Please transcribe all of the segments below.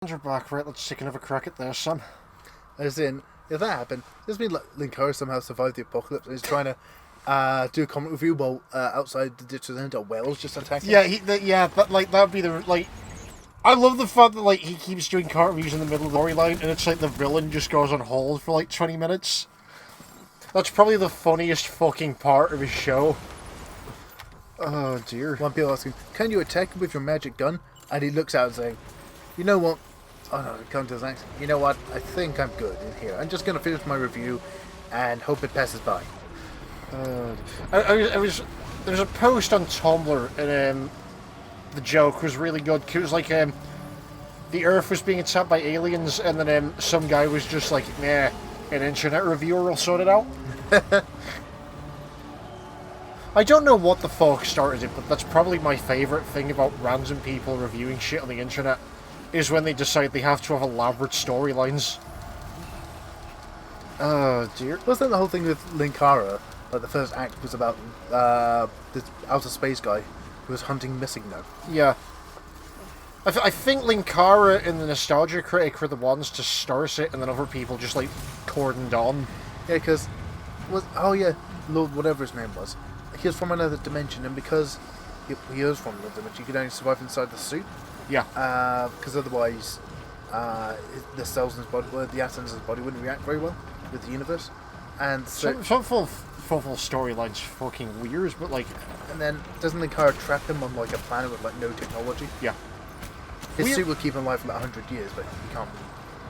You're back, right? Let's take another crack at this, son. As in, if that happened, this means like Linkara somehow survived the apocalypse and is trying to do a comic review while outside the ditch and a whale's just attacking. Yeah, but like that'd be the like. I love the fact that like he keeps doing car reviews in the middle of the storyline, and it's like the villain just goes on hold for like 20 minutes. That's probably the funniest fucking part of his show. Oh dear. One people asking, "Can you attack him with your magic gun?" And he looks out and saying, "You know what? Oh no, come to his next. You know what? I think I'm good in here. I'm just gonna finish my review, and hope it passes by." I was there was a post on Tumblr, and the joke was really good. It was like the Earth was being attacked by aliens, and then some guy was just like, "Nah, an internet reviewer will sort it out." I don't know what the fuck started it, but that's probably my favourite thing about random people reviewing shit on the internet, is when they decide they have to have elaborate storylines. Oh dear. Wasn't that the whole thing with Linkara? Like the first act was about this outer space guy who was hunting missing now. Yeah. I think Linkara and the Nostalgia Critic were the ones to start it, and then other people just like cordoned on. Yeah, because Lord whatever his name was. He was from another dimension, and because he was from another dimension, he could only survive inside the suit. Yeah. Because otherwise, the cells in his body, the atoms in his body, wouldn't react very well with the universe. And so, some full storylines fucking weird, but like. And then doesn't Linkara trap him on like a planet with like no technology? Yeah. His suit will keep him alive for about 100 years, but he can't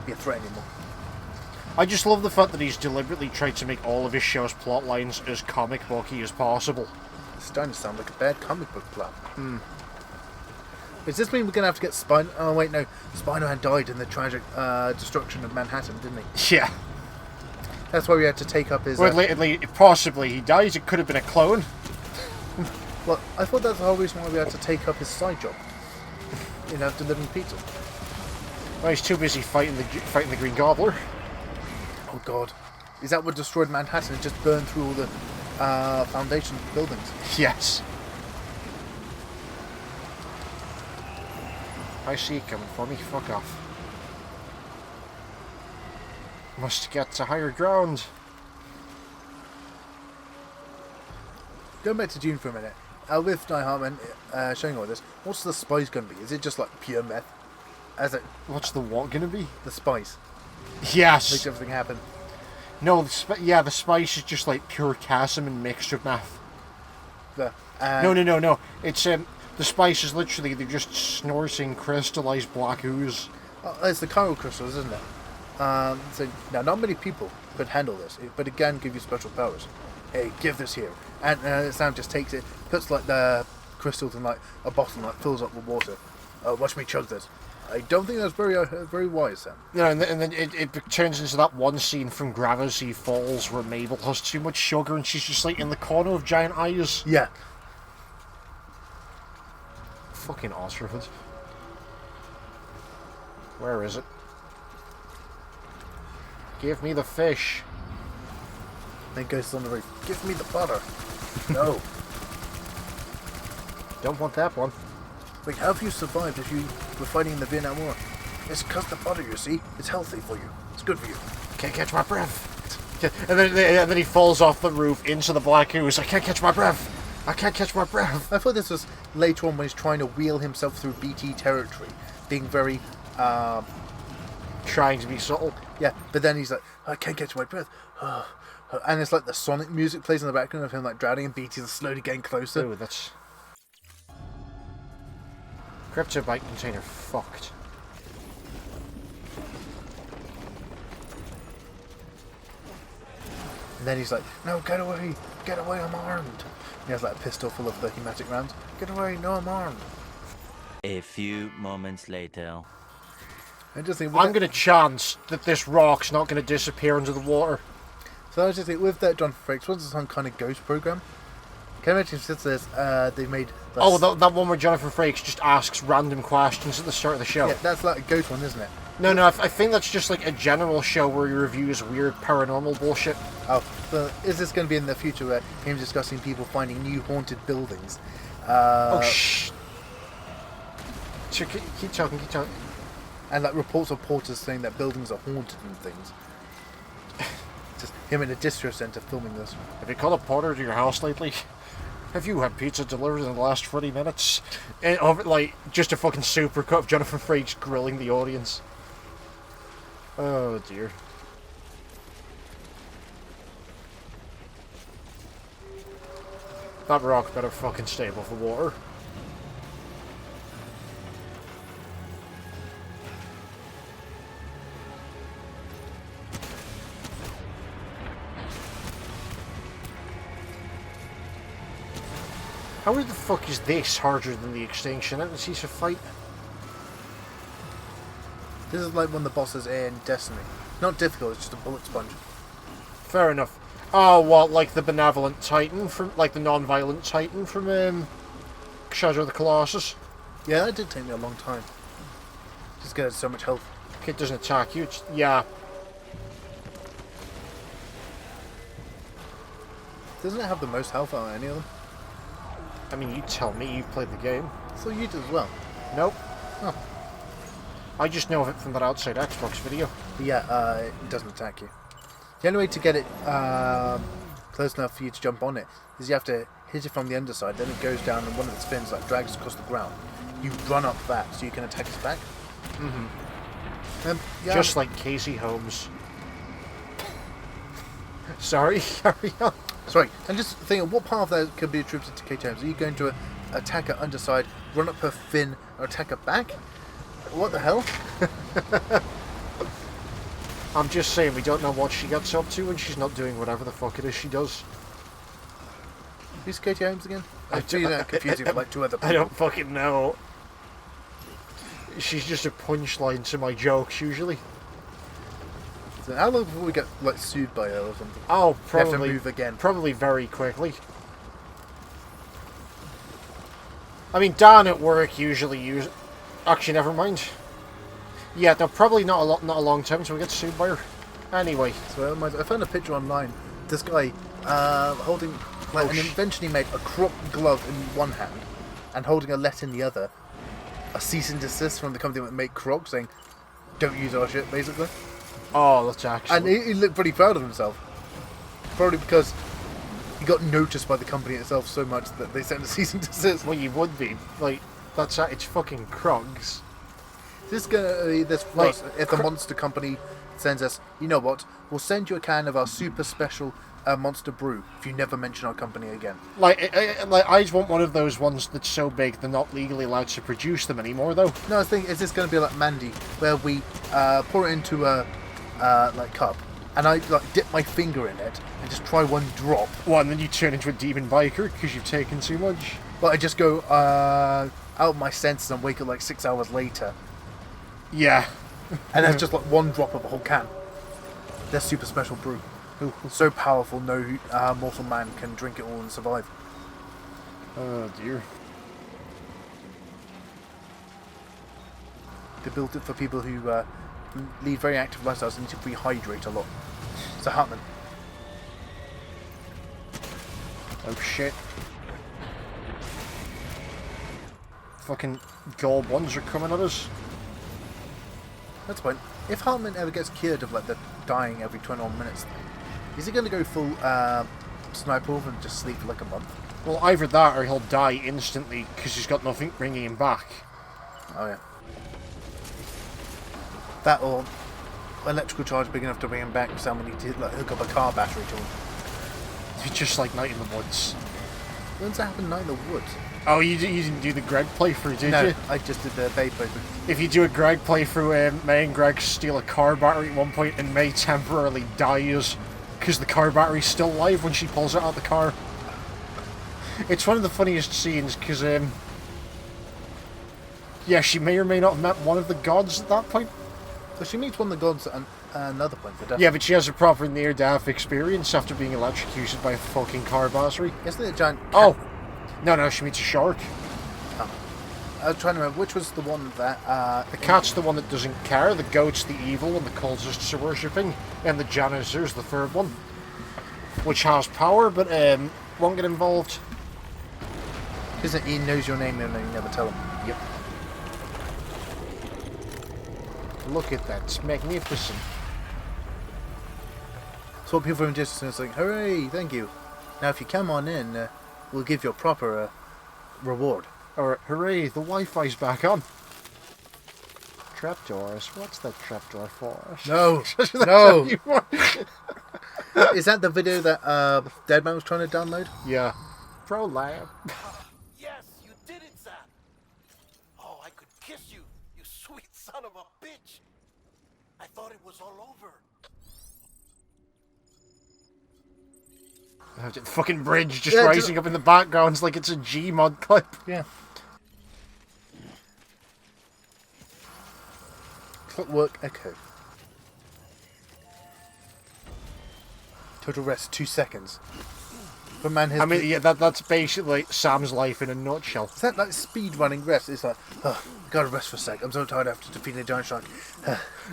be a threat anymore. I just love the fact that he's deliberately tried to make all of his show's plot lines as comic booky as possible. It's starting to sound like a bad comic book plot. Does this mean we're going to have to get Spider... Oh, wait, no. Spider-Man died in the tragic destruction of Manhattan, didn't he? Yeah. That's why we had to take up his... Well, possibly he dies. It could have been a clone. Well, I thought that's the whole reason why we had to take up his side job. You know, delivering pizza. Well, he's too busy fighting the Green Gobbler. Oh, God. Is that what destroyed Manhattan? It just burned through all the foundation buildings? Yes. I see you coming for me. Fuck off. Must get to higher ground. Going back to June for a minute. With Nye Hartman showing all this, what's the spice going to be? Is it just like pure meth? What's the what going to be? The spice. Yes. Makes everything happen. No, the spice is just like pure casamine mixed with meth. No. It's the spice is literally they're just snorting crystallized black ooze. Oh, it's the chiral crystals, isn't it? So now, not many people could handle this, but it can give you special powers. Hey, give this here, and Sam just takes it, puts like the crystals in like a bottle, and like fills up with water. Watch me chug this. I don't think that's very wise, Sam. Yeah, and then it turns into that one scene from Gravity Falls where Mabel has too much sugar and she's just like in the corner of giant eyes. Yeah. Fucking Osterhood. Where is it? Give me the fish. Then goes on the roof. Give me the butter. No. Don't want that one. Wait, how have you survived if you were fighting in the Vietnam War? It's because the butter, you see. It's healthy for you. It's good for you. Can't catch my breath. And then he falls off the roof into the black ooze. I can't catch my breath. I can't catch my breath. I thought this was later on when he's trying to wheel himself through BT territory, being very, trying to be subtle. Yeah, but then he's like, I can't catch my breath. And it's like the Sonic music plays in the background of him like drowning, and BT's slowly getting closer. Ooh, that's... Cryptobite container fucked. And then he's like, no, get away, I'm armed. And he has like a pistol full of the hematic rounds. Get away, no, I'm armed. A few moments later. I'm going to chance that this rock's not going to disappear under the water. So I was just thinking, with that John Frakes, what's some kind of ghost program? Can I imagine since they've made... that one where Jonathan Frakes just asks random questions at the start of the show. Yeah, that's like a ghost one, isn't it? No, I think that's just like a general show where he reviews weird paranormal bullshit. Oh, so is this going to be in the future where him discussing people finding new haunted buildings? Keep talking. And like reports of porters saying that buildings are haunted and things. Just him in a distro centre filming this. Have you called a porter to your house lately? Have you had pizza delivered in the last 40 minutes? And over, like, just a fucking supercut of Jonathan Frakes grilling the audience. Oh dear. That rock better fucking stay above the water. How the fuck is this harder than the extinction? I didn't see a fight. This is like one of the bosses in Destiny. Not difficult, it's just a bullet sponge. Fair enough. Oh, what, like the benevolent titan from, like the non-violent titan from Shadow of the Colossus? Yeah, that did take me a long time. Just get so much health. It doesn't attack you. Yeah. Doesn't it have the most health out of any of them? I mean, you tell me, you've played the game. So you did as well. Nope. Oh. I just know of it from that Outside Xbox video. But yeah, it doesn't attack you. The only way to get it close enough for you to jump on it is you have to hit it from the underside, then it goes down and one of the spins like drags across the ground. You run up that so you can attack it back. Yeah. Just like Casey Holmes. Sorry, carry on. Sorry, and just thinking, what part of that could be attributed to Kate Holmes? Are you going to attack her underside, run up her fin, or attack her back? What the hell? I'm just saying, we don't know what she gets up to when she's not doing whatever the fuck it is she does. Who's Katie Holmes again? I'm doing that confusing with like two other people. I don't fucking know. She's just a punchline to my jokes, usually. So how long before we get like sued by her or something? Oh, probably. You have to move again. Probably very quickly. I mean, Dan at work usually use. Actually, never mind. Yeah, no, probably not a long time until we get sued by her. Anyway. So I found a picture online. This guy holding like an invention he made, a crop glove in one hand and holding a letter in the other. A cease and desist from the company that make Crocs saying, "Don't use our shit," basically. Oh, that's actually. And he looked pretty proud of himself. Probably because he got noticed by the company itself so much that they sent a cease and desist. Well, you would be. Like, it's fucking Krogs. This is gonna be this Like, if the monster company sends us, you know what? We'll send you a can of our super special monster brew if you never mention our company again. I just want one of those ones that's so big they're not legally allowed to produce them anymore, though. No, I was thinking, is this going to be like Mandy, where we pour it into a like cup, and I like dip my finger in it and just try one drop. Well, and then you turn into a demon biker because you've taken too much. But I just go out of my senses and wake up like 6 hours later. Yeah. And that's just like one drop of a whole can. They're super special brew. So powerful, no mortal man can drink it all and survive. Oh dear. They built it for people who lead very active lifestyles and need to rehydrate a lot. So Hartman. Oh shit. Fucking gold ones are coming at us. That's fine. If Hartman ever gets cured of like the dying every 21 minutes thing, is he going to go full sniper wolf and just sleep for like a month? Well, either that or he'll die instantly because he's got nothing bringing him back. Oh yeah. That or electrical charge big enough to bring him back, someone need to like, hook up a car battery to him. Just like Night in the Woods. When's that happen? Night in the Woods? Oh, you didn't do the Greg playthrough, did No, you? I just did the Bay playthrough. If you do a Greg playthrough, May and Greg steal a car battery at one point and May temporarily dies because the car battery's still alive when she pulls it out of the car. It's one of the funniest scenes because, yeah, she may or may not have met one of the gods at that point. So she meets one of the gods at another point for death. Yeah, but she has a proper near-death experience after being electrocuted by a fucking car battery. Isn't it a giant cat? Oh! No, she meets a shark. Oh. I was trying to remember, which was the one that... The cat's the one that doesn't care, the goat's the evil and the cultists are worshipping, and the janitor's the third one. Which has power, but won't get involved. Isn't he knows your name and then you never tell him? Yep. Look at that. It's magnificent. So what people from distance are like, hooray, thank you. Now if you come on in, we'll give you a proper reward. Or, hooray, the Wi-Fi's back on. Trapdoors? What's that trapdoor for? No, That's no. what you want. Is that the video that Deadman was trying to download? Yeah. Pro Lab. Yes, you did it, Sam. Oh, I could kiss you, you sweet son of a bitch. I thought it was all over. The fucking bridge just Yeah, rising up in the background like it's a Gmod clip. Yeah. Clockwork Echo. Total rest 2 seconds. But man has. I mean, yeah, that's basically Sam's life in a nutshell. Is that like speed running rest? It's like, oh, gotta rest for a sec. I'm so tired after defeating a giant shark.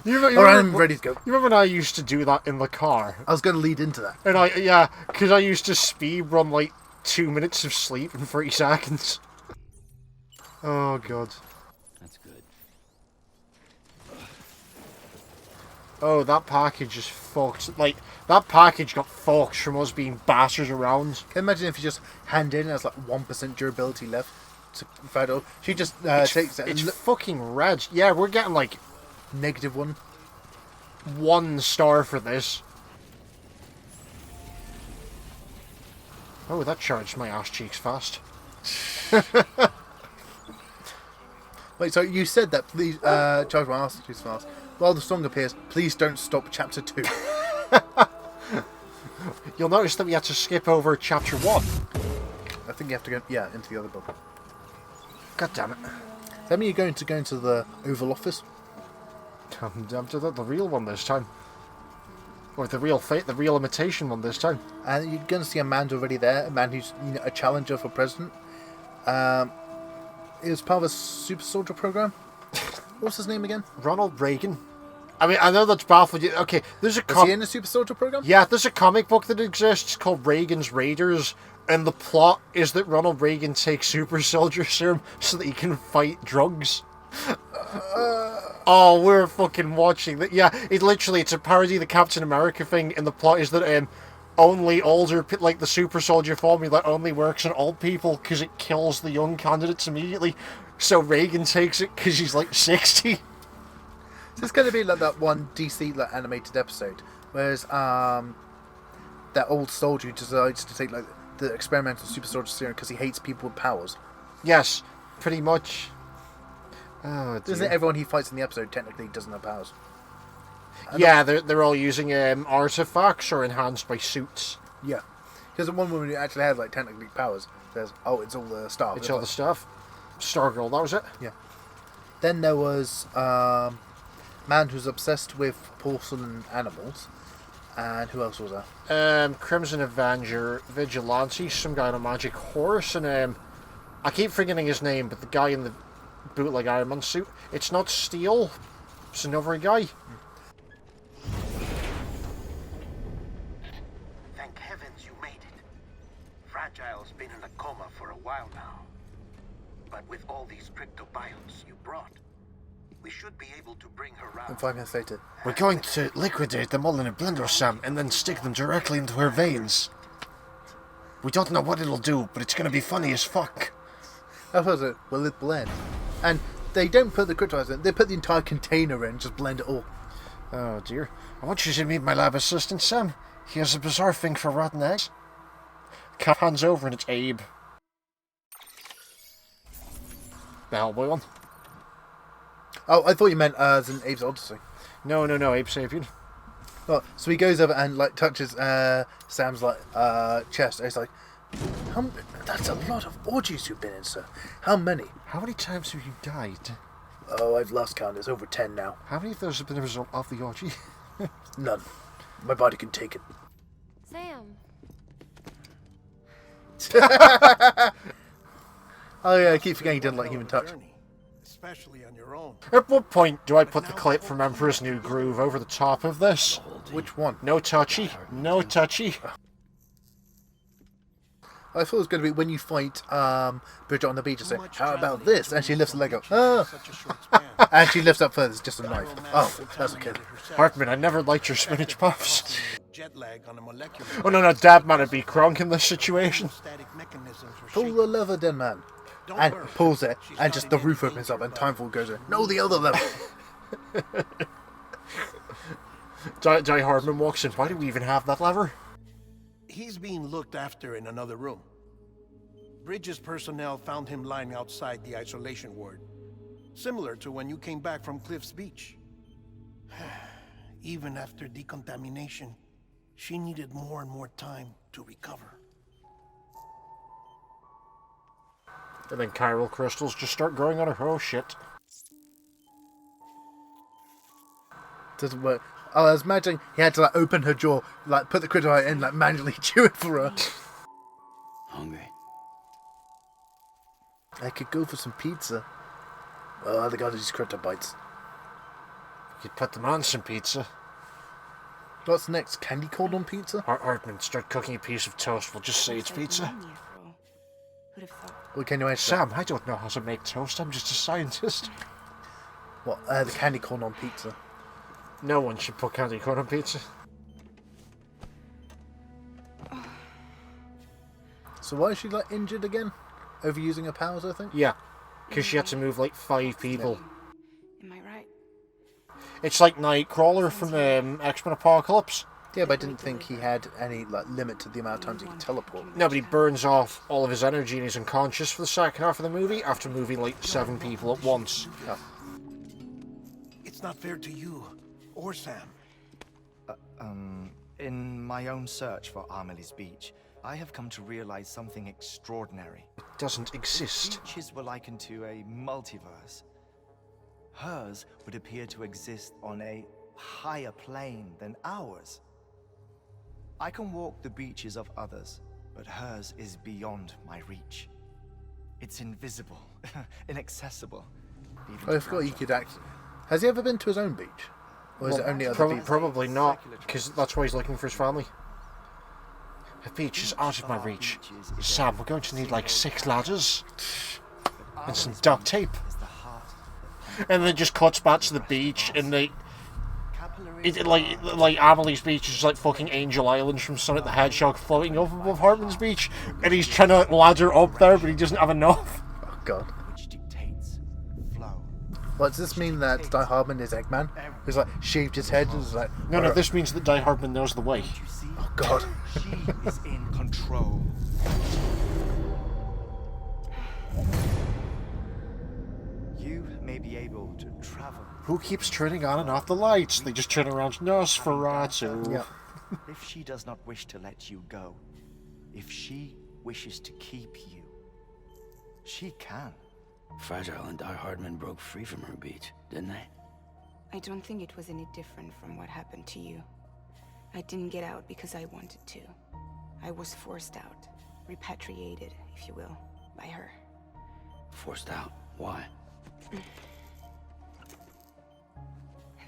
Alright, I'm ready to go. You remember when I used to do that in the car? I was gonna lead into that. And yeah, because I used to speed run like 2 minutes of sleep in 30 seconds. Oh, God. That's good. Oh, that package is fucked. Like, that package got fucked from us being bastards around. Can you imagine if you just hand in and has like 1% durability left to Fido? She just takes it It's and fucking red. Yeah, we're getting like -1. 1 star for this. Oh, that charged my ass cheeks fast. Wait, so you said that please charge my ass too fast. While the song appears, please don't stop chapter 2. You'll notice that we had to skip over chapter 1. I think you have to go, yeah, into the other book. God damn it. Does that mean you're going to go into the Oval Office? I'm to the real one this time. Or the real imitation one this time. And you're going to see a man already there, a man who's a challenger for president. He was part of a super soldier program. What's his name again? Ronald Reagan. I mean, I know that's baffled you. Okay, there's a Was he in a super soldier program? Yeah, there's a comic book that exists called Reagan's Raiders, and the plot is that Ronald Reagan takes super soldier serum so that he can fight drugs. Oh, we're fucking watching that. Yeah, it's a parody of the Captain America thing, and the plot is that only older, like the super soldier formula only works on old people because it kills the young candidates immediately. So Reagan takes it because he's like 60. So it's going to be like that one DC like animated episode, whereas that old soldier who decides to take like the experimental super soldier serum because he hates people with powers. Yes, pretty much. Oh, dear. Isn't everyone he fights in the episode technically doesn't have powers? Yeah, they're all using artifacts or enhanced by suits. Yeah, because the one woman who actually has like technically powers says, "Oh, it's all the stuff." It's all the stuff. Stargirl, that was it. Yeah. Then there was man who's obsessed with porcelain animals, and who else was there? Crimson Avenger, Vigilante, some guy on a magic horse, and I keep forgetting his name, but the guy in the bootleg Iron Man suit. It's not Steel. It's another guy. Thank heavens you made it. Fragile's been in a coma for a while now. But with all these cryptobiotes you brought, we should be able to bring her And out. 5 minutes later, We're going to liquidate them all in a blender, Sam, and then stick them directly into her veins. We don't know what it'll do, but it's going to be funny as fuck. I was like, will it blend? And they don't put the cryptobiotes in; they put the entire container in, just blend it all. Oh dear. I want you to meet my lab assistant, Sam. He has a bizarre thing for rotten eggs. Cap hands over and it's Abe. The Hellboy one. Oh, I thought you meant as in Abe's Odyssey. No, Abe Sapien. Oh, so he goes over and like touches Sam's like chest. And he's like, "That's a lot of orgies you've been in, sir. How many?" How many times have you died? Oh, I've lost count. It's over 10 now. How many of those have been a result of the orgy? None. My body can take it. Sam. Oh yeah, I keep forgetting he doesn't like human touch. Journey, especially on your own. At what point do I put the clip from Emperor's New Groove over the top of this? Which one? No touchy. No touchy. I thought it was going to be when you fight Bridget on the beach and say, Much "How about traveling this?" to And she lifts the leg up. in Ah! such a short span. And she lifts up further. It's just a knife. Oh, that's okay. Hartman, I never liked your spinach puffs. Jet lag on a molecular Oh no, Dad man would be Kronk in this situation. static mechanisms were Pull the lever, then, man. And pulls it, and just the roof opens up, and Timefall goes in. No, the other lever. Die Hardman walks in. Why do we even have that lever? He's being looked after in another room. Bridges personnel found him lying outside the isolation ward. Similar to when you came back from Cliff's Beach. Even after decontamination, she needed more and more time to recover. And then chiral crystals just start growing on her. Oh shit. Doesn't work. Oh, I was imagining he had to like open her jaw, like put the kryptonite in, like manually chew it for her. Hungry. I could go for some pizza. Oh, they got these crypto bites. You could put them on some pizza. What's next? Candy corn on pizza? Hartman, start cooking a piece of toast. We'll just say it's pizza. What can you answer? Sam, I don't know how to make toast. I'm just a scientist. What? The candy corn on pizza. No one should put candy corn on pizza. So why is she like injured again? Overusing her powers, I think? Yeah, because she had to move like 5 people. Am I right? It's like Nightcrawler from X-Men Apocalypse. Yeah, but I didn't think he had any like limit to the amount of times he could teleport. No, but he burns off all of his energy and he's unconscious for the second half of the movie after moving like 7 people at once. Oh. It's not fair to you or Sam. In my own search for Amelie's Beach, I have come to realize something extraordinary. It doesn't exist. Beaches were likened to a multiverse. Hers would appear to exist on a higher plane than ours. I can walk the beaches of others, but hers is beyond my reach. It's invisible, inaccessible. even Oh, I to forgot he Fragile. could act. Has he ever been to his own beach? Or is it only other beaches? Probably not, because that's why he's looking for his family. A beach is out of my reach. Sam, we're going to need like 6 ladders and some duct tape. Is the heart And then it just cuts back to the beach, and capillaries like Amelie's Beach is just like fucking Angel Island from Sonic the Hedgehog floating up above Hartman's Beach, and he's trying to ladder up there, but he doesn't have enough. Oh god. which dictates flow. What, does this mean that Die Hardman is Eggman? Who's like shaved his head and is like... No, this means that Die Hardman knows the way. You see? Oh god. She is in control. You may be able to travel. Who keeps turning on and off the lights? They just turn around. Nosferatu. Yeah. If she does not wish to let you go, if she wishes to keep you, she can. Fragile and Die Hardman broke free from her beach, didn't they? I don't think it was any different from what happened to you. I didn't get out because I wanted to. I was forced out, repatriated, if you will, by her. Forced out. Why?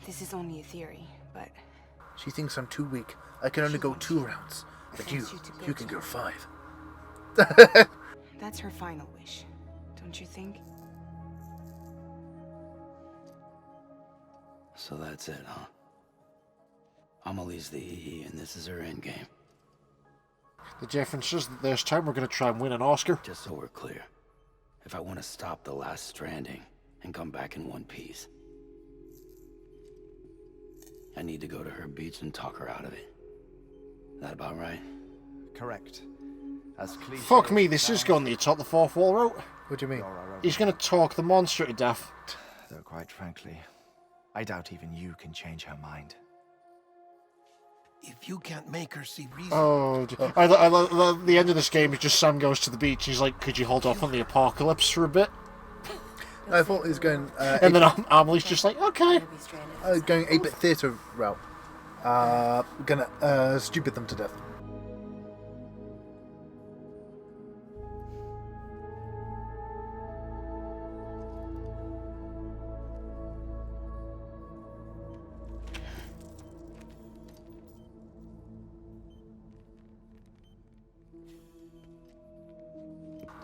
This is only a theory, but She thinks I'm too weak. I can only go 2 rounds. But you can go 5. that's her final wish, don't you think? So that's it, huh? Amelie's the EE, and this is her endgame. The difference is that this time we're going to try and win an Oscar. Just so we're clear, if I want to stop the last Stranding and come back in one piece, I need to go to her beach and talk her out of it. That about right? Correct. As cliché Fuck me, this is going the top the 4th wall route. What do you mean? He's going to talk the monster to death. Though quite frankly, I doubt even you can change her mind. If you can't make her see reason, Oh, I love the end of this game is just Sam goes to the beach. He's like, could you hold off on the apocalypse for a bit? I thought he was going... And then Amelie's just like, okay. going 8-bit theatre route. Gonna stupid them to death.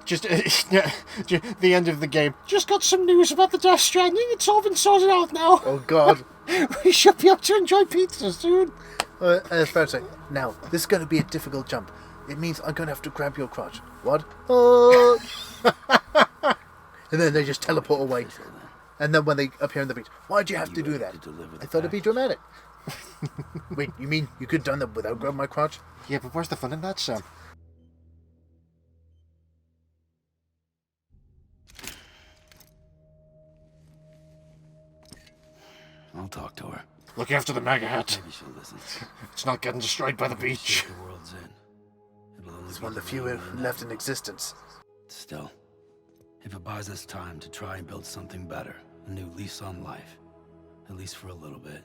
Just the end of the game. Just got some news about the Death Stranding. It's all been sorted out now. Oh God. We should be able to enjoy pizza soon. It's fair to say. Now, this is going to be a difficult jump. It means I'm going to have to grab your crotch. What? And then they just teleport away. And then when they appear on the beach, why'd you have to do that? I thought it'd be dramatic. Wait, you mean you could have done that without grabbing my crotch? Yeah, but where's the fun in that, Sam? I'll talk to her. Look after the mega hat. Maybe she'll listen. It's not getting destroyed by the beach. Shit the world's in. It'll only It's be one of the few left in existence. Still, if it buys us time to try and build something better, a new lease on life, at least for a little bit.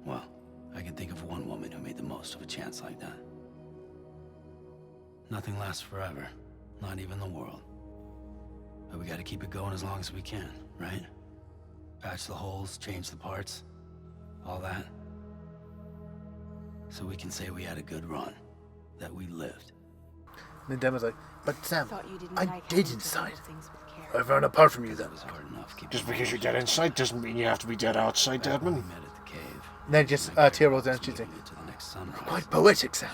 Well, I can think of one woman who made the most of a chance like that. Nothing lasts forever, not even the world. But we gotta keep it going as long as we can, right? Patch the holes, change the parts, all that. So we can say we had a good run, that we lived. And then Demon's like, but Sam, Thought you didn't I like did having to inside. handle things with care. Everyone apart from you then. That was hard enough. Just because you're dead inside doesn't mean you have to be dead outside, We Deadman. met at the cave. And then just Tia rolls down and she's like, Making it to the next sunrise. quite poetic, Sam.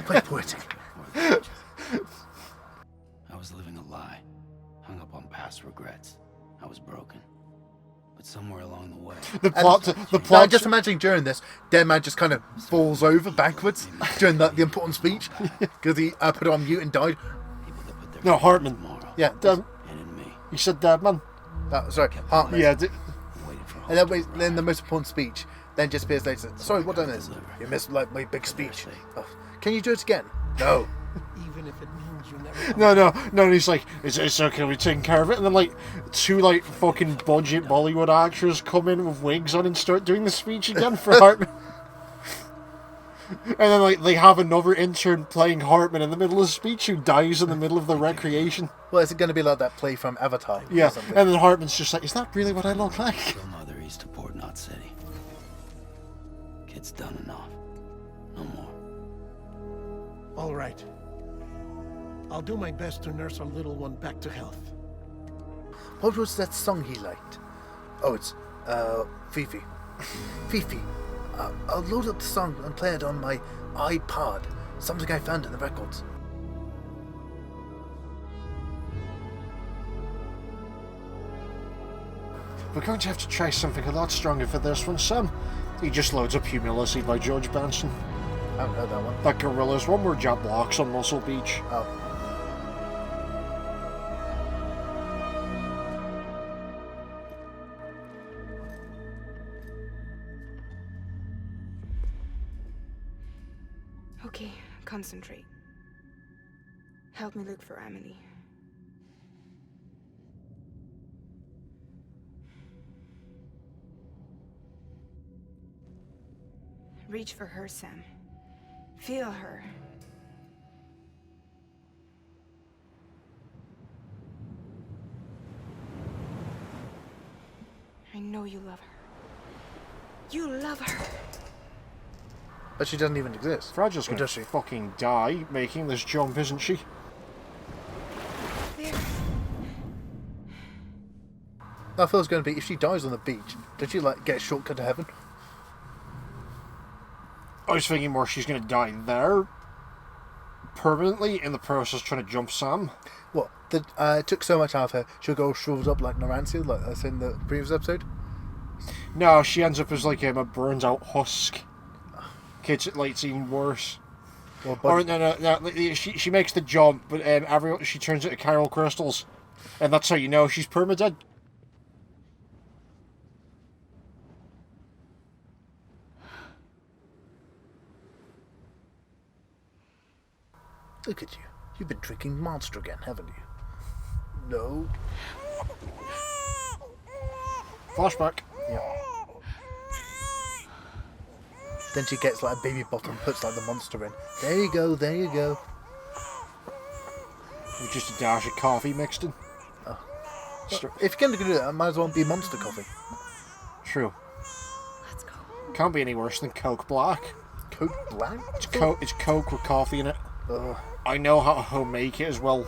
Quite poetic. I was living a lie, hung up on past regrets. I was broken. But somewhere along the way, The plot. The Now, plot. just imagining during this, Deadman just kind of falls over backwards during the important speech because he put it on mute and died. people that put their No, faith in Hartman. tomorrow Yeah, Dead- and in me, You said Deadman. sorry, Hartman. Yeah. waited for And then the most important speech then just appears later. Sorry, what done this? You missed like my big speech. Oh, can you do it again? No. Even if it means you never No. And he's like, it's okay, we're taking care of it. And then like two like fucking budget Bollywood actors come in with wigs on and start doing the speech again for Hartman. And then like they have another intern playing Hartman in the middle of the speech who dies in the middle of the recreation. Well, is it going to be like that play from Avatar? Yeah. Or something? And then Hartman's just like, is that really what I look like? Kill Mother east of Port Knot City. Kid's done enough. No more. All right. I'll do my best to nurse our little one back to health. What was that song he liked? Oh, it's Fifi. Fifi. I'll load up the song and play it on my iPod. Something I found in the records. We're going to have to try something a lot stronger for this one, Sam. He just loads up Humility by George Benson. I haven't heard that one. That Gorillaz one where Jack Black's on Muscle Beach. Oh. Okay, concentrate. Help me look for Emily. Reach for her, Sam. Feel her. I know you love her. You love her. But she doesn't even exist. Fragile's Or gonna does she? fucking die making this jump, isn't she? There. I thought it was going to be if she dies on the beach, did she like get a shortcut to heaven? I was thinking more she's gonna die there permanently in the process trying to jump Sam. What? It took so much out of her, she'll go shriveled up like Narantia, like I said in the previous episode? No, she ends up as like a burned out husk. Kids, it's even worse. Well, Or no, she makes the jump, but she turns into chiral crystals, and that's how you know she's permadead. Look at you. You've been drinking Monster again, haven't you? No. Flashback. Yeah. Then she gets like a baby bottle and puts like the Monster in. There you go, there you go. With just a dash of coffee mixed in. If you're going to do that, it might as well be Monster coffee. True. Let's go. Can't be any worse than Coke Black. Coke Black? It's Coke with coffee in it. Ugh. I know how to make it as well.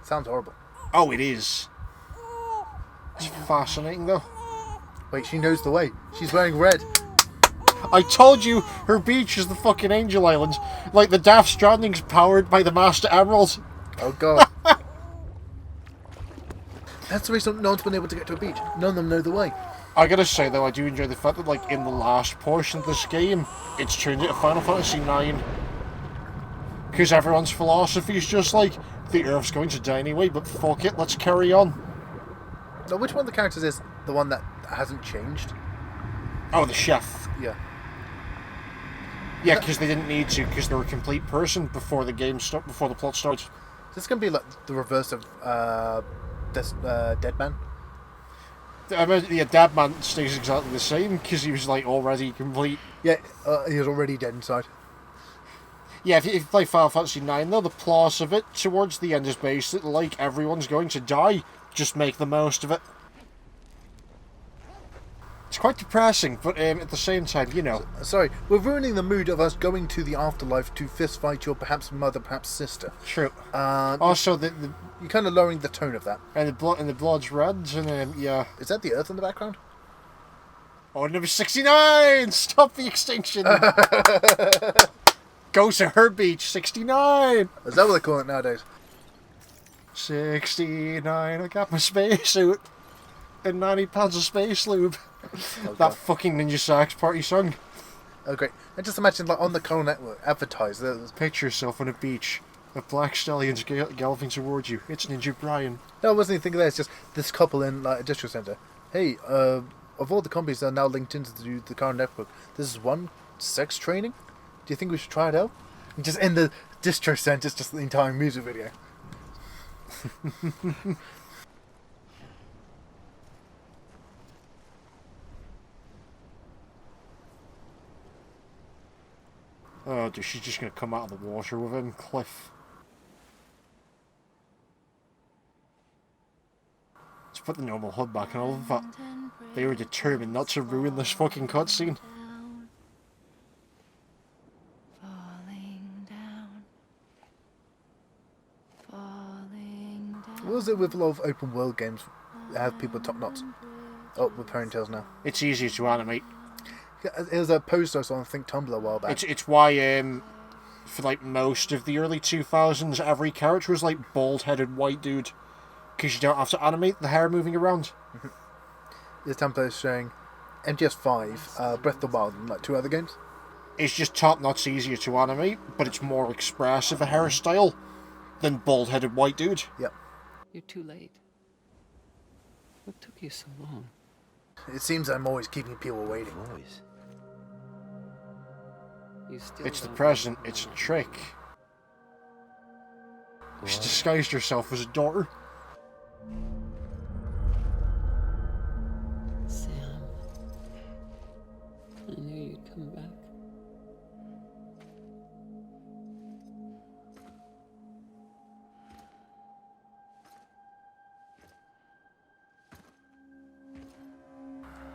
Sounds horrible. Oh, it is. It's fascinating, though. Wait, she knows the way. She's wearing red. I told you, her beach is the fucking Angel Islands. Like the Daft Stranding's powered by the Master Emerald. Oh god. That's the reason no one's been able to get to a beach. None of them know the way. I gotta say, though, I do enjoy the fact that, like, in the last portion of this game, it's turned into Final Fantasy IX. Because everyone's philosophy is just like, the Earth's going to die anyway, but fuck it, let's carry on. Now, which one of the characters is the one that hasn't changed? Oh, the chef. Yeah. Yeah, because they didn't need to, because they're a complete person before the before the plot starts. So this going to be like the reverse of this Dead Man? I mean, yeah, Dead Man stays exactly the same, because he was, like, already complete. Yeah, he was already dead inside. Yeah, if you play Final Fantasy IX, though, the plot of it towards the end is basically like everyone's going to die. Just make the most of it. It's quite depressing, but at the same time, you know. Sorry, we're ruining the mood of us going to the afterlife to fist fight your perhaps mother, perhaps sister. True. Also, you're kind of lowering the tone of that. And the blood's red, and yeah. Is that the Earth in the background? Oh, number 69! Stop the extinction! Go to her beach, 69! Is that what they call it nowadays? 69, I got my spacesuit. And 90 pounds of space lube. Oh, that fucking Ninja Sax party song. Oh, great. And just imagine, like, on the Carl Network, advertised. Picture yourself on a beach. A black stallions galloping towards you. It's Ninja Brian. No, I wasn't even thinking that. It's just this couple in, like, a district centre. Hey, of all the companies that are now linked into the Carl Network, this is one sex training? Do you think we should try it out? And just in the distro centre, it's just the entire music video. Oh, dude, she's just going to come out of the water with him, Cliff. Let's put the normal HUD back and all of that. They were determined not to ruin this fucking cutscene. What was it with a lot of open world games that have people top knots? Oh, with Pairing Tails now. It's easier to animate. It was a poster I saw on Think Tumblr a while back. It's why for like most of the early 2000s, every character was like bald-headed white dude, because you don't have to animate the hair moving around. This template is showing MGS5, Breath of the Wild, and like 2 other games. It's just top knots easier to animate, but it's more expressive a hairstyle than bald-headed white dude. Yep. You're too late. What took you so long? It seems I'm always keeping people waiting. Always. It's the present, it's a trick. She disguised herself as a daughter. Sam. I knew you'd come back.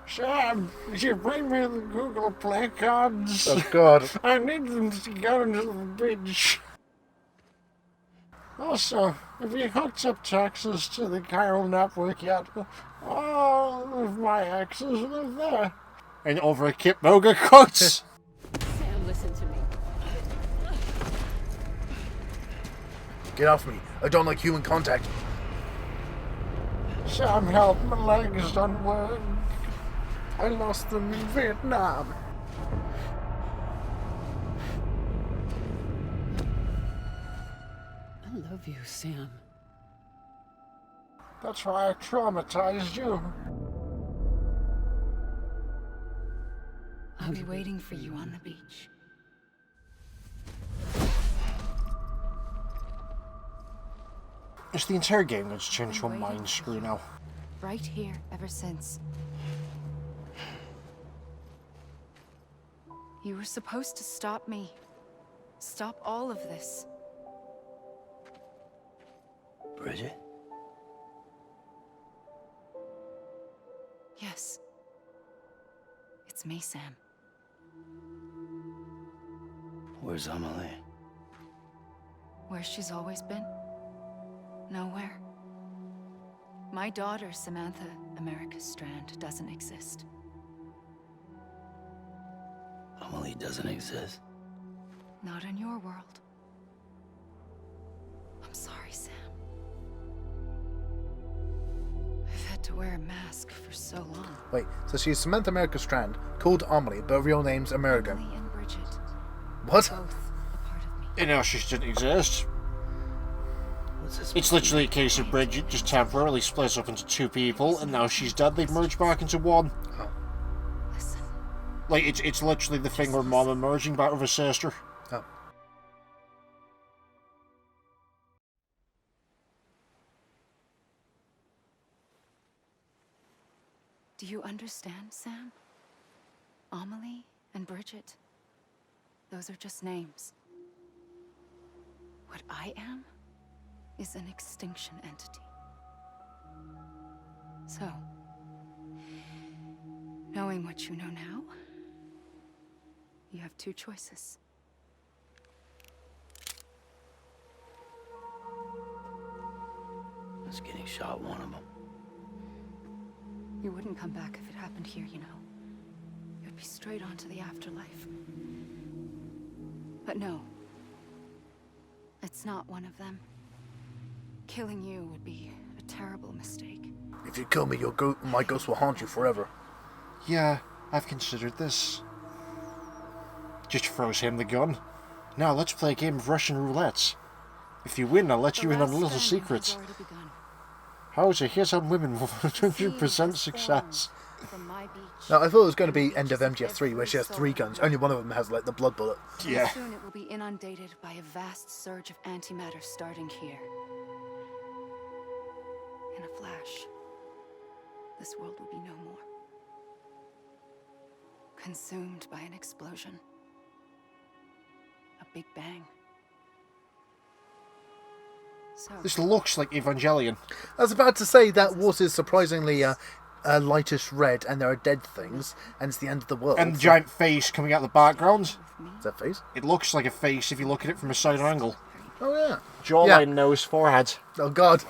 Sam, did you bring me the Google Play cards? Oh god. I need them to go into the bridge. Also, have you hooked up taxes to the chiral network yet? All of my exes live there. And over a Kip Moga quotes. Sam, listen to me. Get off me. I don't like human contact. Sam, help, my legs don't work. I lost them in Vietnam. I love you, Sam. That's why I traumatized you. I'll be waiting for you on the beach. Is the entire game going to turn into a mind screw now? Right here, ever since. You were supposed to stop me. Stop all of this. Bridget? Yes. It's me, Sam. Where's Amelie? Where she's always been? Nowhere. My daughter, Samantha America Strand, doesn't exist. Emily doesn't exist. Not in your world. I'm sorry, Sam. I've had to wear a mask for so long. Wait, so she's Samantha America Strand, called Amelie, but her real name's America. Emily and Bridget. What? Both a part of me. You know, she didn't exist. What's this? It's literally a case of Bridget just temporarily splits up into two people, and now she's dead, they've merged back into one. Listen. Like, it's literally the thing where Mama merging back with her sister. Oh. Do you understand, Sam? Amelie and Bridget. Those are just names. What I am is an extinction entity. So, knowing what you know now, you have two choices. Is getting shot one of them. You wouldn't come back if it happened here, you know. You'd be straight on to the afterlife. But no. It's not one of them. Killing you would be a terrible mistake. If you kill me, my ghost will haunt you forever. Yeah, I've considered this. Just throws him the gun. Now let's play a game of Russian roulette. If you win, I'll let you in on a little secret. How to hit on women with 100% success. Now, I thought it was going to be end of MGS3, where she has 3 guns. Only one of them has, like, the blood bullet. Yeah. Soon it will be inundated by a vast surge of antimatter starting here. In a flash, this world will be no more. Consumed by an explosion. A big bang. So, This looks like Evangelion. I was about to say that water is surprisingly lightish red, and there are dead things, and it's the end of the world. And the giant face coming out the background. Is that face? It looks like a face if you look at it from a side angle. Oh, yeah. Jawline, nose, forehead. Oh, God.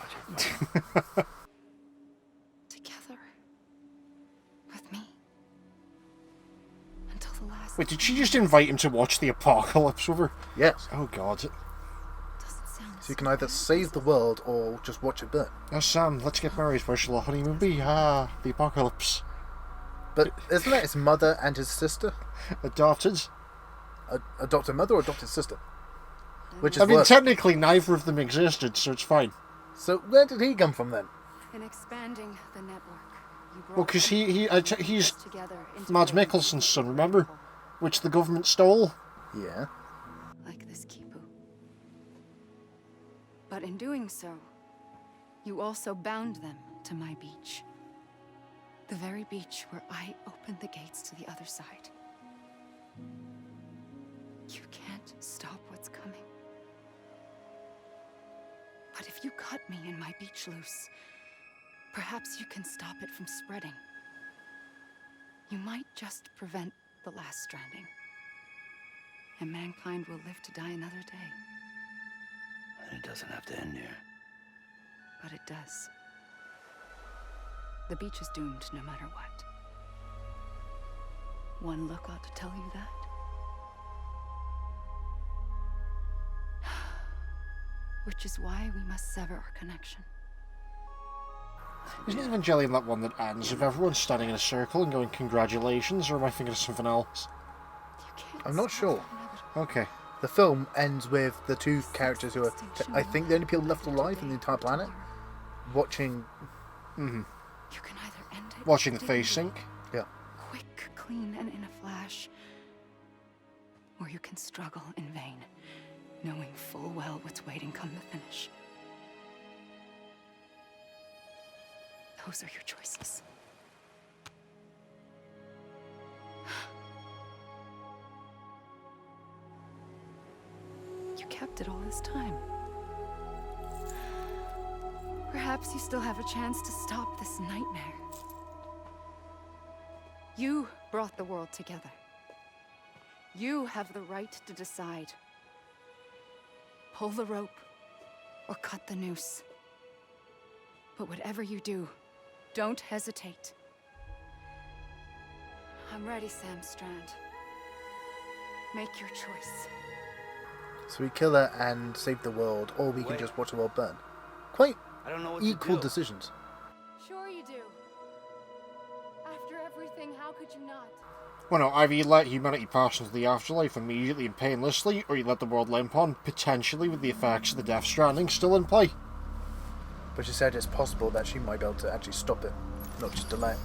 together. With me. Until the last... Wait, did she just invite him to watch the apocalypse with her? Yes. Oh, God. Doesn't sound So you can either save the world or just watch it burn. Now, Sam, let's get married. Where shall our honeymoon be? The apocalypse. But isn't that his mother and his sister? Adopted? Adopted mother or adopted sister? Which is I mean, worse. technically, neither of them existed, so it's fine. So where did he come from then? In expanding the network, you brought Well, because he's together into Mads one Mikkelsen's son, remember? Which the government stole. Yeah. like this Kipu. But in doing so, you also bound them to my beach. The very beach where I opened the gates to the other side. You can't stop what's coming. But if you cut me and my beach loose, perhaps you can stop it from spreading. You might just prevent the last stranding. And mankind will live to die another day. And it doesn't have to end here. But it does. The beach is doomed no matter what. One look ought to tell you that. Which is why we must sever our connection. Isn't Evangelion that one that ends with everyone standing in a circle and going, congratulations, or am I thinking of something else? You can't I'm not stop sure. the inevitable. Okay. The film ends with the 2 characters who are, I think, the only people left alive in the entire planet, watching... Mm-hmm. You can either end it Watching the or face dig sink. Yeah. quick, clean, and in a flash. Or you can struggle in vain, knowing full well what's waiting come the finish. Those are your choices. You kept it all this time. Perhaps you still have a chance to stop this nightmare. You brought the world together. You have the right to decide. Pull the rope, or cut the noose. But whatever you do, don't hesitate. I'm ready, Sam Strand. Make your choice. So we kill her and save the world, or we can just watch the world burn. Quite I don't know what equal to do. decisions. Sure you do. After everything, how could you not? Well, no, either you let humanity pass into the afterlife immediately and painlessly, or you let the world limp on, potentially with the effects of the Death Stranding still in play. But she said it's possible that she might be able to actually stop it, not just delay it.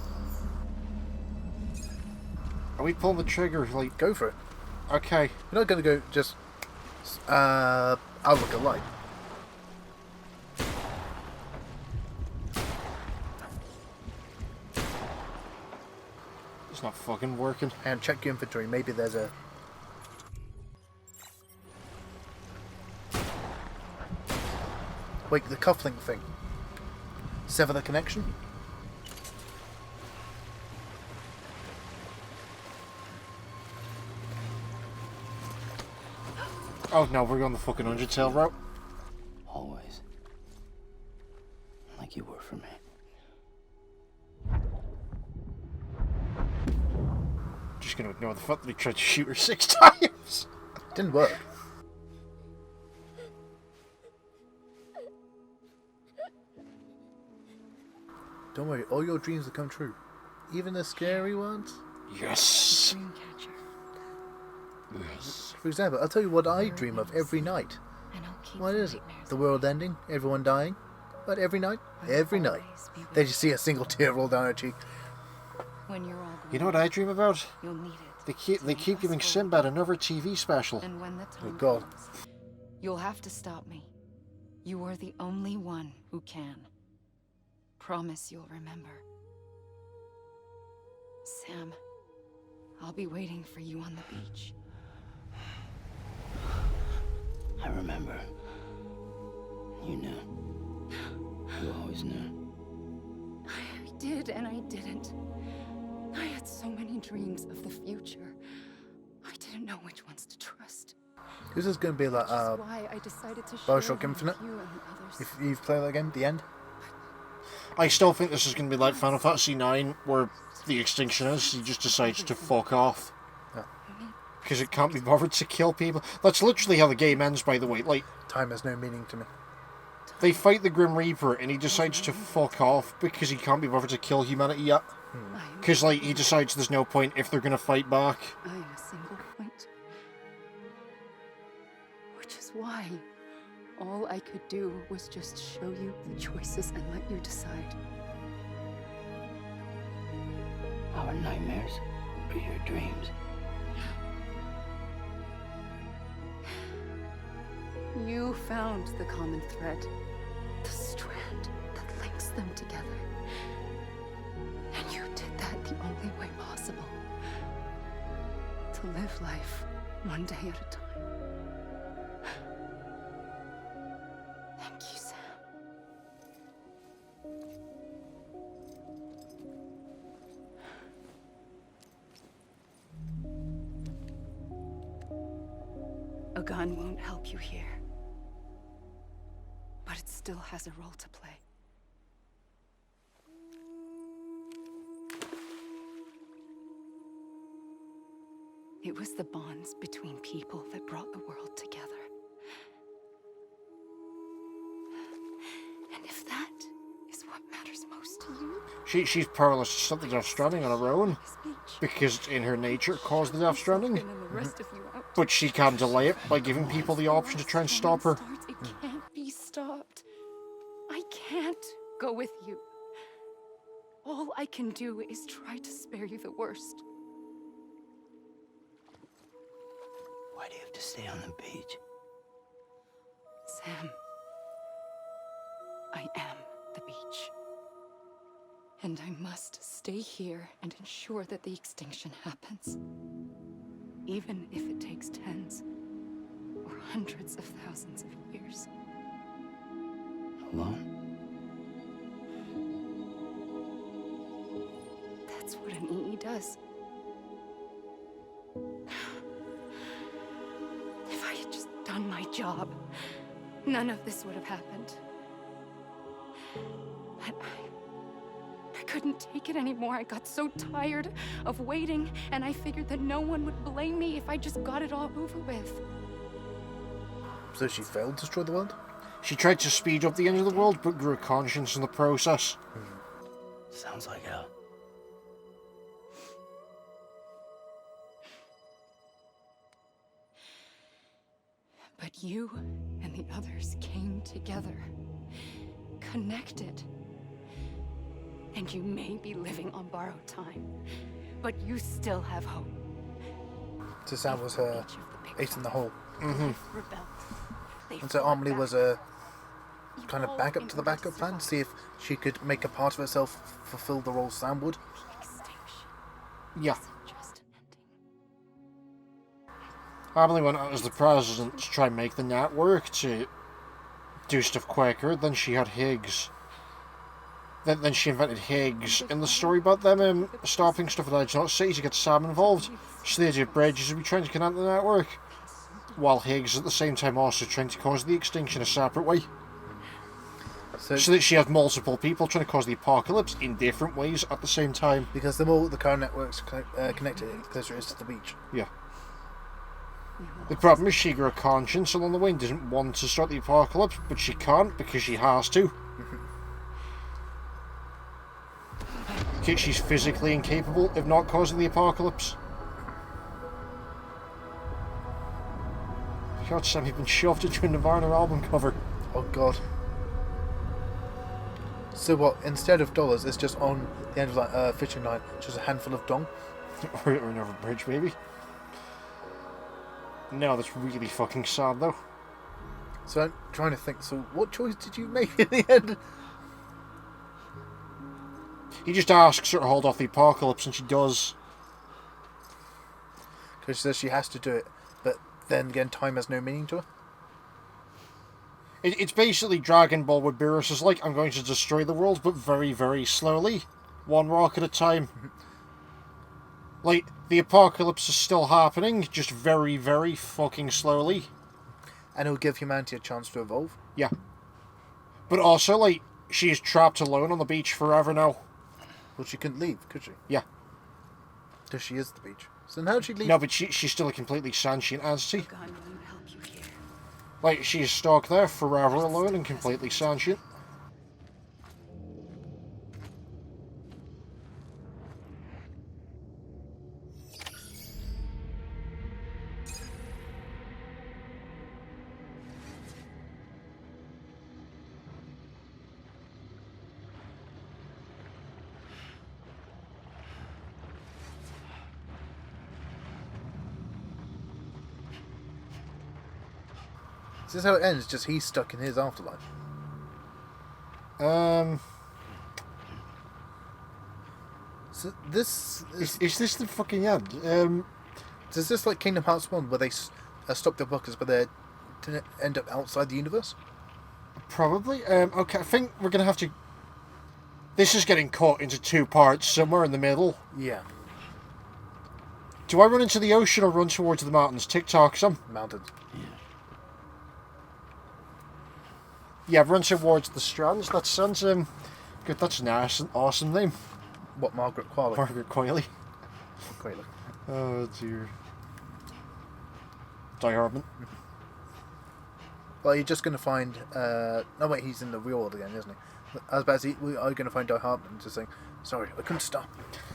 Are we pulling the trigger? Like, Go for it. okay. You're not going to go just... I'll look at light. It's not fucking working. And check your inventory. Maybe there's a... Wait, the cufflink thing. Sever the connection? Oh no, we're going the fucking Undertale route. Always. Like you were for me. Just gonna ignore the fact that he tried to shoot her 6 times. Didn't work. Don't worry, all your dreams will come true. Even the scary ones. Yes. Dreamcatcher. Yes. For example, I'll tell you what I dream of every night. And I'll keep What the is it? nightmares The world away. ending? Everyone dying? But every night? I'll Every night. always be They with just see a single tear roll down her cheek. When you're all grown, You know what I dream about? you'll need it. They keep to make us giving whole. Sinbad another TV special. And when the time God. comes, you'll have to stop me. You are the only one who can. Promise you'll remember. Sam, I'll be waiting for you on the beach. I remember. You knew. You always knew. I did and I didn't. I had so many dreams of the future. I didn't know which ones to trust. This is going to be like Which is why I decided to share Bioshock them with Infinite. you and the others. If you've played that game, the end. I still think this is going to be like Final Fantasy IX, where the extinctionist, he just decides to fuck off. Because it can't be bothered to kill people. That's literally how the game ends, by the way. Like, Time has no meaning to me. they fight the Grim Reaper, and he decides to fuck off because he can't be bothered to kill humanity yet. Because, like, he decides there's no point if they're going to fight back. I am a single point. Which is why all I could do was just show you the choices and let you decide. Our nightmares are your dreams. You found the common thread, the strand that links them together. And you did that the only way possible. To live life one day at a time. Thank you, Sam. A gun won't help you here. But it still has a role to play. It was the bonds between people that brought the world together. And if that is what matters most to you, She's powerless to stop the Death Stranding on her own, this beach. because it's in her nature to cause the Death Stranding. And the rest of you out. But she can delay it by giving people the option to try and stop her. It can't be stopped. I can't go with you. All I can do is try to spare you the worst. Why do you have to stay on the beach? Sam, I am the beach. And I must stay here and ensure that the extinction happens. Even if it takes tens or hundreds of thousands of years. Alone? That's what an EE does. If I had just done my job, none of this would have happened. But I couldn't take it anymore. I got so tired of waiting, and I figured that no one would blame me if I just got it all over with. So she failed to destroy the world? She tried to speed up the end of the world, but grew a conscience in the process. Sounds like hell. But you and the others came together, connected. And you may be living on borrowed time, but you still have hope. So Sam was her ace in the hole. Rebelled. And so Amelie was a kind of backup to the backup plan, see if she could make a part of herself fulfill the role Sam would. Yeah. Amelie went out as the president to try and make the network to do stuff quicker. Then she had Higgs. Then she invented Higgs in the story about them stopping stuff at Edge Knot City to get Sam involved. So the idea of Bridges would be trying to connect the network, while Higgs at the same time also trying to cause the extinction a separate way. So that she had multiple people trying to cause the apocalypse in different ways at the same time. Because the more the current networks connected, the closer it is to the beach. Yeah. The problem is she grew a conscience along the way and didn't want to start the apocalypse, but she can't because she has to. Because she's physically incapable of not causing the apocalypse. God, Sam, you've been shoved into a Nirvana album cover. Oh god. So what, instead of dollars, it's just on the end of like fishing line, just a handful of dong? or another bridge, maybe. No, that's really fucking sad, though. So I'm trying to think, so what choice did you make in the end? He just asks her to hold off the apocalypse, and she does. Because she says she has to do it, but then again, time has no meaning to her. It's basically Dragon Ball, where Beerus is like, I'm going to destroy the world, but very, very slowly. One rock at a time. Like, the apocalypse is still happening, just very, very fucking slowly. And it will give humanity a chance to evolve. Yeah. But also, like, she is trapped alone on the beach forever now. Well, she couldn't leave, could she? Yeah. Because she is the beach. So how did she leave? No, but she's still a completely sentient entity. Like, she's stuck there forever alone and completely sentient. Is this how it ends? Just he's stuck in his afterlife? So this is this the fucking end? Is this like Kingdom Hearts 1 where they stop their buckets but they end up outside the universe? Probably. Okay, I think we're going to have to... This is getting cut into two parts, somewhere in the middle. Yeah. Do I run into the ocean or run towards the mountains? TikTok some. Mountains. Yeah, run towards the strands. That sounds good. That's an awesome name. What, Margaret Qualley? Margaret Qualley. Qualley. Oh dear. Die Hardman. Well, you're just going to find... no, wait, he's in the real world again, isn't he? I was about to say, we are going to find Die Hardman just saying, sorry, I couldn't stop.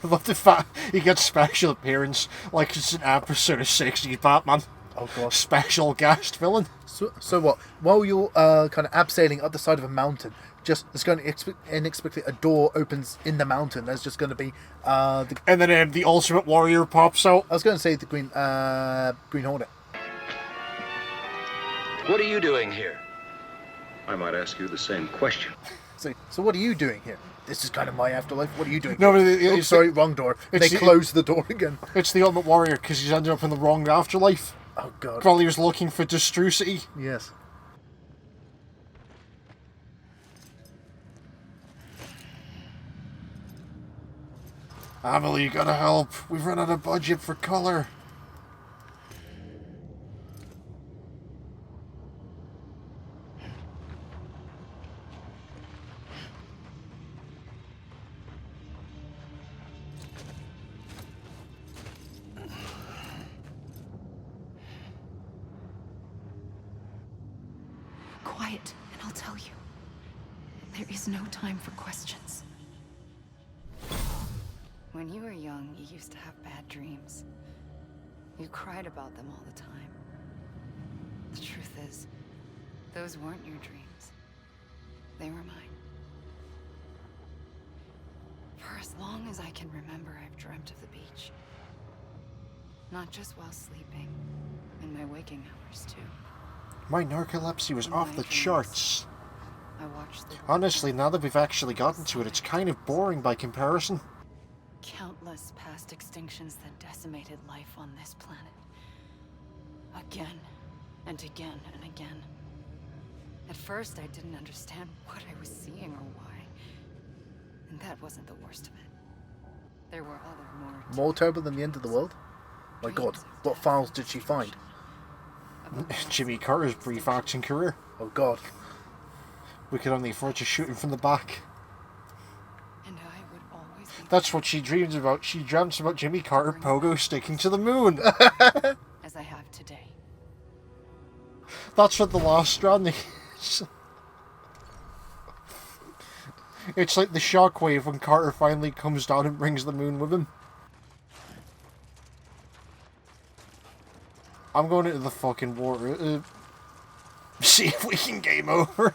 I love the fact he gets special appearance like it's an episode of 60 Batman. Oh god. Special guest villain. So what? While you're kind of abseiling up the side of a mountain, just there's going to inexplicably a door opens in the mountain. There's just going to be and then the Ultimate Warrior pops out. I was going to say the Green Hornet. What are you doing here? I might ask you the same question. So what are you doing here? This is kind of my afterlife. What are you doing? No, here? Sorry, wrong door. They closed the door again. It's the Ultimate Warrior because he's ended up in the wrong afterlife. Oh god. Probably was looking for Destrucity. Yes. Amelie, you gotta help. We've run out of budget for colour. quiet, and I'll tell you. There is no time for questions. When you were young, you used to have bad dreams. You cried about them all the time. The truth is, those weren't your dreams. They were mine. For as long as I can remember, I've dreamt of the beach. Not just while sleeping, in my waking hours, too. My narcolepsy was In off my the dreams, charts. I watched the Honestly, now that we've actually gotten to it, it's kind of boring by comparison. countless past extinctions that decimated life on this planet. Again, and again, and again. At first, I didn't understand what I was seeing or why. And that wasn't the worst of it. There were other More terrible than the end of the world? My god, what files did she find? Jimmy Carter's brief acting career. Oh god. We could only afford to shoot him from the back. And I would always be That's what she dreams about. She dreams about Jimmy Carter pogo sticking to the moon. as I have today. That's what the last Stranding is. It's like the shockwave when Carter finally comes down and brings the moon with him. I'm going into the fucking water. See if we can game over.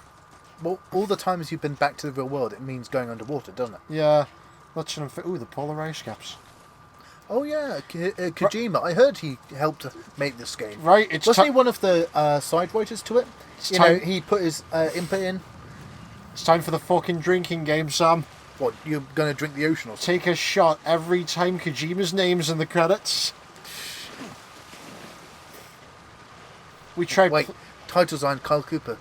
Well, all the times you've been back to the real world, it means going underwater, doesn't it? Yeah. Let's ooh, the polar ice caps. Oh yeah, Kojima. I heard he helped make this game. Right, it's Wasn't he one of the side writers to it? You know, he put his input in. It's time for the fucking drinking game, Sam. What, you're gonna drink the ocean or something? Take a shot every time Kojima's name's in the credits. We tried. Wait, title design Kyle Cooper.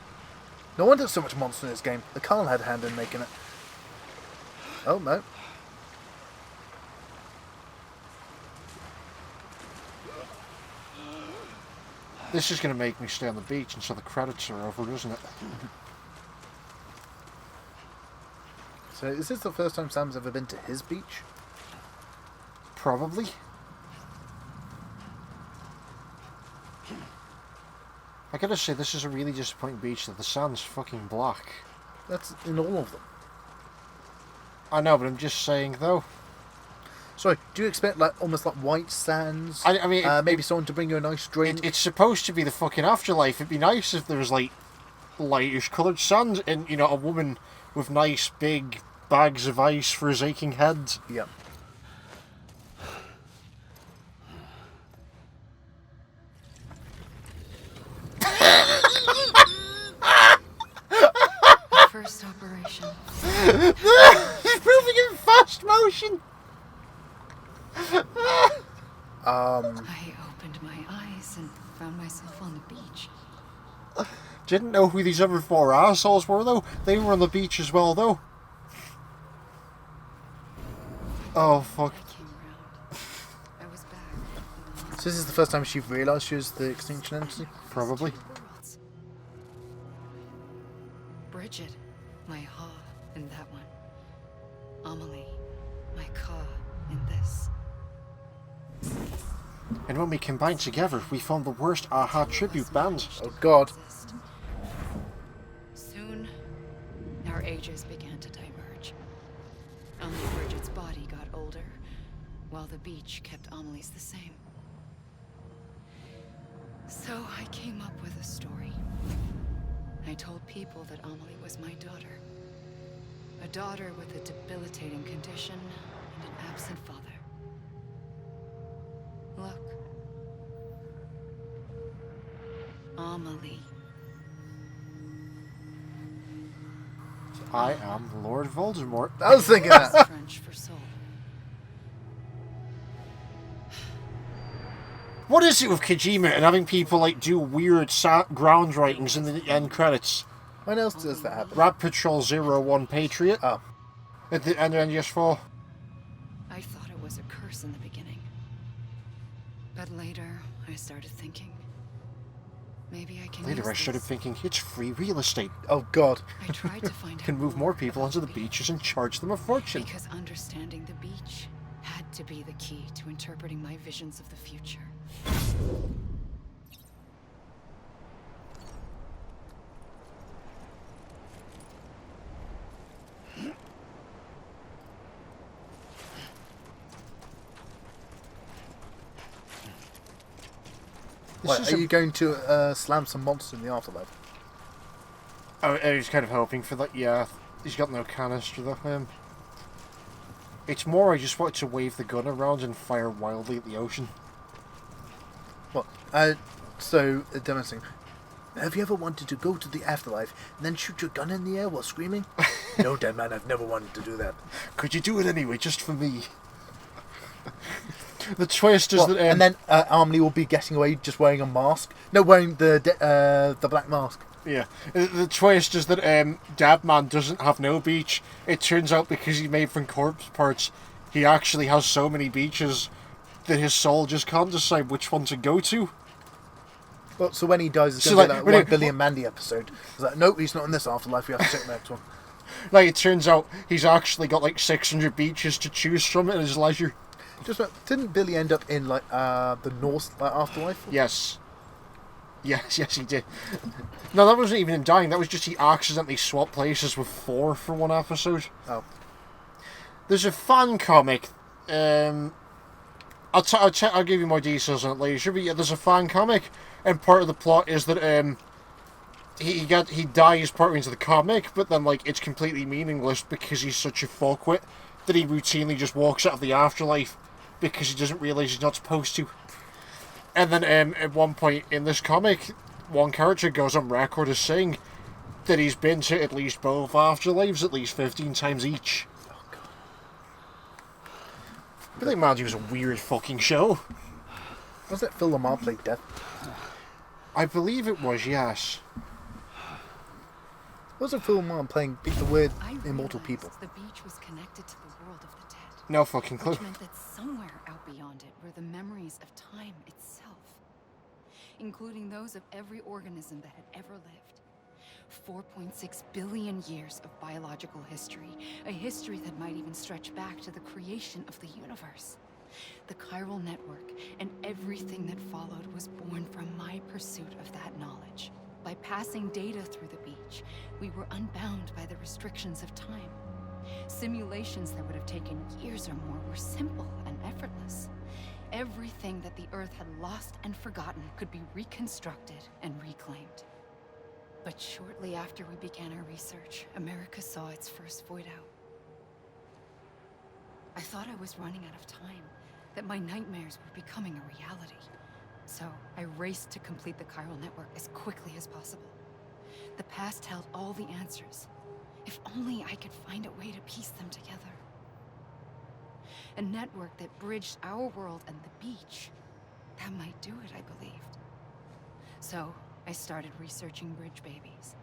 No wonder there's so much monster in this game. The Carl had a hand in making it. Oh no. This is going to make me stay on the beach until the credits are over, isn't it? So is this the first time Sam's ever been to his beach? Probably. I gotta say, this is a really disappointing beach that the sand's fucking black. That's in all of them. I know, but I'm just saying, though. Sorry, do you expect like almost like white sands? I mean, maybe someone to bring you a nice drink. It's supposed to be the fucking afterlife. It'd be nice if there was like lightish coloured sand and, you know, a woman with nice big bags of ice for his aching head. Yeah. First operation. He's moving in fast motion. I opened my eyes and found myself on the beach. Didn't know who these other four assholes were, though. They were on the beach as well, though. Oh, fuck. I came around. I was back. So this is the first time she realised she was the extinction entity? Probably. Worlds. Bridget, my Ha in that one. Amelie, my Ka in this. And when we combined together, we formed the worst AHA tribute band. Oh god. Soon, our ages began to diverge. Only Bridget's body got older, while the beach kept Amelie's the same. So I came up with a story. I told people that Amelie was my daughter. A daughter with a debilitating condition and an absent father. Look. Amelie. I am Lord Voldemort. I was thinking that. French for soul. What is it with Kojima and having people like do weird ground writings in the end credits? When else does that happen? Rat Patrol 01 Patriot. Oh. At the end of NGS4. I thought it was a curse in the beginning. But later, I started thinking, maybe I can Later use I started this. thinking, it's free real estate. Oh god. I tried to find Can out move more people about onto the beaches and charge them a fortune. Because understanding the beach had to be the key to interpreting my visions of the future. Are you going to slam some monsters in the afterlife? I was kind of hoping for that, yeah. He's got no canister, though. It's more I just wanted to wave the gun around and fire wildly at the ocean. Well, so, demonstrating. Have you ever wanted to go to the afterlife and then shoot your gun in the air while screaming? No, dead man, I've never wanted to do that. Could you do it anyway, just for me? The twist is that... and then Harmony will be getting away just wearing a mask. No, wearing the black mask. Yeah. The twist is that Dabman doesn't have no beach. It turns out because he's made from corpse parts, he actually has so many beaches that his soul just can't decide which one to go to. Well, so when he dies, it's going to be that 1 billion Mandy episode. It's like, nope, he's not in this afterlife, we have to check the next one. Like, it turns out he's actually got like 600 beaches to choose from at his leisure. Didn't Billy end up in like the Norse afterlife? Yes. Yes, he did. No, that wasn't even in dying. That was just he accidentally swapped places with 4 for one episode. Oh. There's a fan comic. I'll give you more details on it later. But yeah, there's a fan comic, and part of the plot is that he dies partway into the comic, but then like it's completely meaningless because he's such a fuckwit that he routinely just walks out of the afterlife because he doesn't realise he's not supposed to. And then at one point in this comic, one character goes on record as saying that he's been to at least both afterlives at least 15 times each. Oh, God. I think Mandy was a weird fucking show. Was it Phil Lamar played Death? I believe it was, yes. Wasn't Phil Lamar playing the weird immortal people? The beach was connected to the world of the dead. No fucking clue. Which meant that somewhere out beyond it were the memories of time itself, including those of every organism that had ever lived. 4.6 billion years of biological history, a history that might even stretch back to the creation of the universe. The chiral network and everything that followed was born from my pursuit of that knowledge. By passing data through the beach, we were unbound by the restrictions of time. Simulations that would have taken years or more were simple and effortless. Everything that the Earth had lost and forgotten could be reconstructed and reclaimed. But shortly after we began our research, America saw its first void out. I thought I was running out of time, that my nightmares were becoming a reality. So I raced to complete the chiral network as quickly as possible. The past held all the answers. If only I could find a way to piece them together. A network that bridged our world and the beach. That might do it, I believed. So I started researching bridge babies,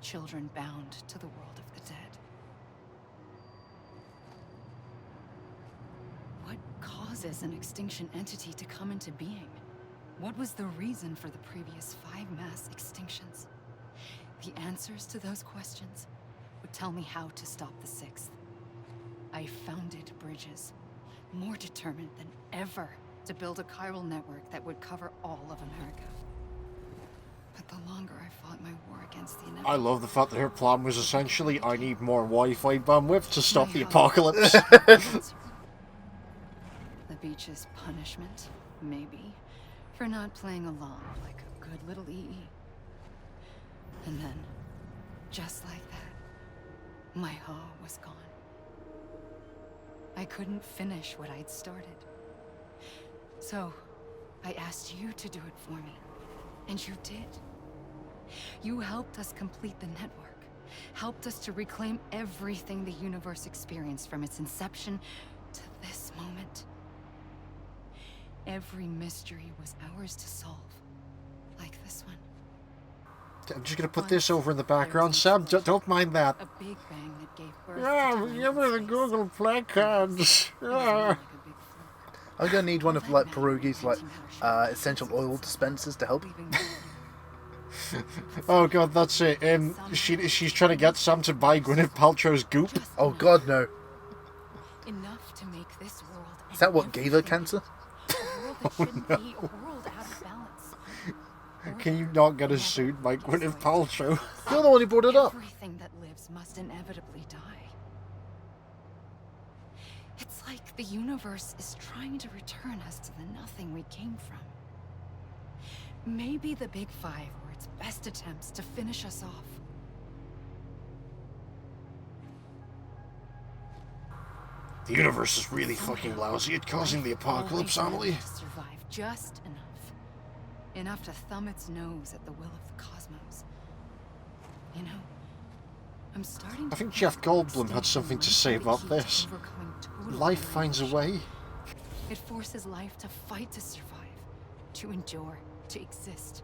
children bound to the world of the dead. What causes an extinction entity to come into being? What was the reason for the previous 5 mass extinctions? The answers to those questions would tell me how to stop the 6th. I founded bridges, more determined than ever to build a chiral network that would cover all of America. But the longer I fought my war against the inevitable... I love the fact that her plan was essentially, I need more Wi-Fi bandwidth to stop the apocalypse. The beach's punishment, maybe, for not playing along like a good little EE. And then, just like that, my Ha was gone. I couldn't finish what I'd started. So, I asked you to do it for me. And you did. You helped us complete the network. Helped us to reclaim everything the universe experienced from its inception to this moment. Every mystery was ours to solve. Like this one. I'm just going to put this over in the background, Sam. Don't mind that. A big bang that gave birth Yeah, to remember the Google Play cards. Yeah. I'm gonna need one of like Pierogi's like essential oil dispensers to help. Oh god, that's it. She's trying to get Sam to buy Gwyneth Paltrow's goop. Oh god, no. Enough to make this world. Is that what gave her cancer? A world that shouldn't be a world out of balance. Can you not get us sued by Gwyneth Paltrow? You're the one who brought it up. Everything that lives must inevitably die. It's like the universe is trying to return us to the nothing we came from. Maybe the Big Five were its best attempts to finish us off. The universe is really fucking lousy at causing the apocalypse, Amelie. To survive just enough. Enough to thumb its nose at the will of the cosmos. You know, I'm starting to I think Jeff Goldblum had something to say about this. Life finds a way. It forces life to fight to survive, to endure, to exist.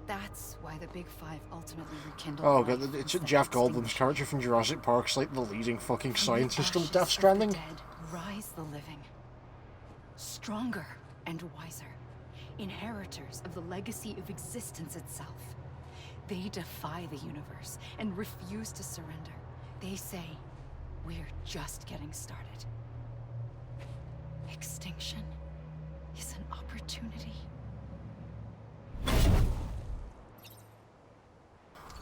That's why the Big Five ultimately rekindled. Oh god, it's Jeff Goldblum's character from Jurassic Park's like the leading fucking scientist on Death Stranding. Dead rise the living, stronger and wiser, inheritors of the legacy of existence itself. They defy the universe and refuse to surrender. They say, we're just getting started. Extinction is an opportunity.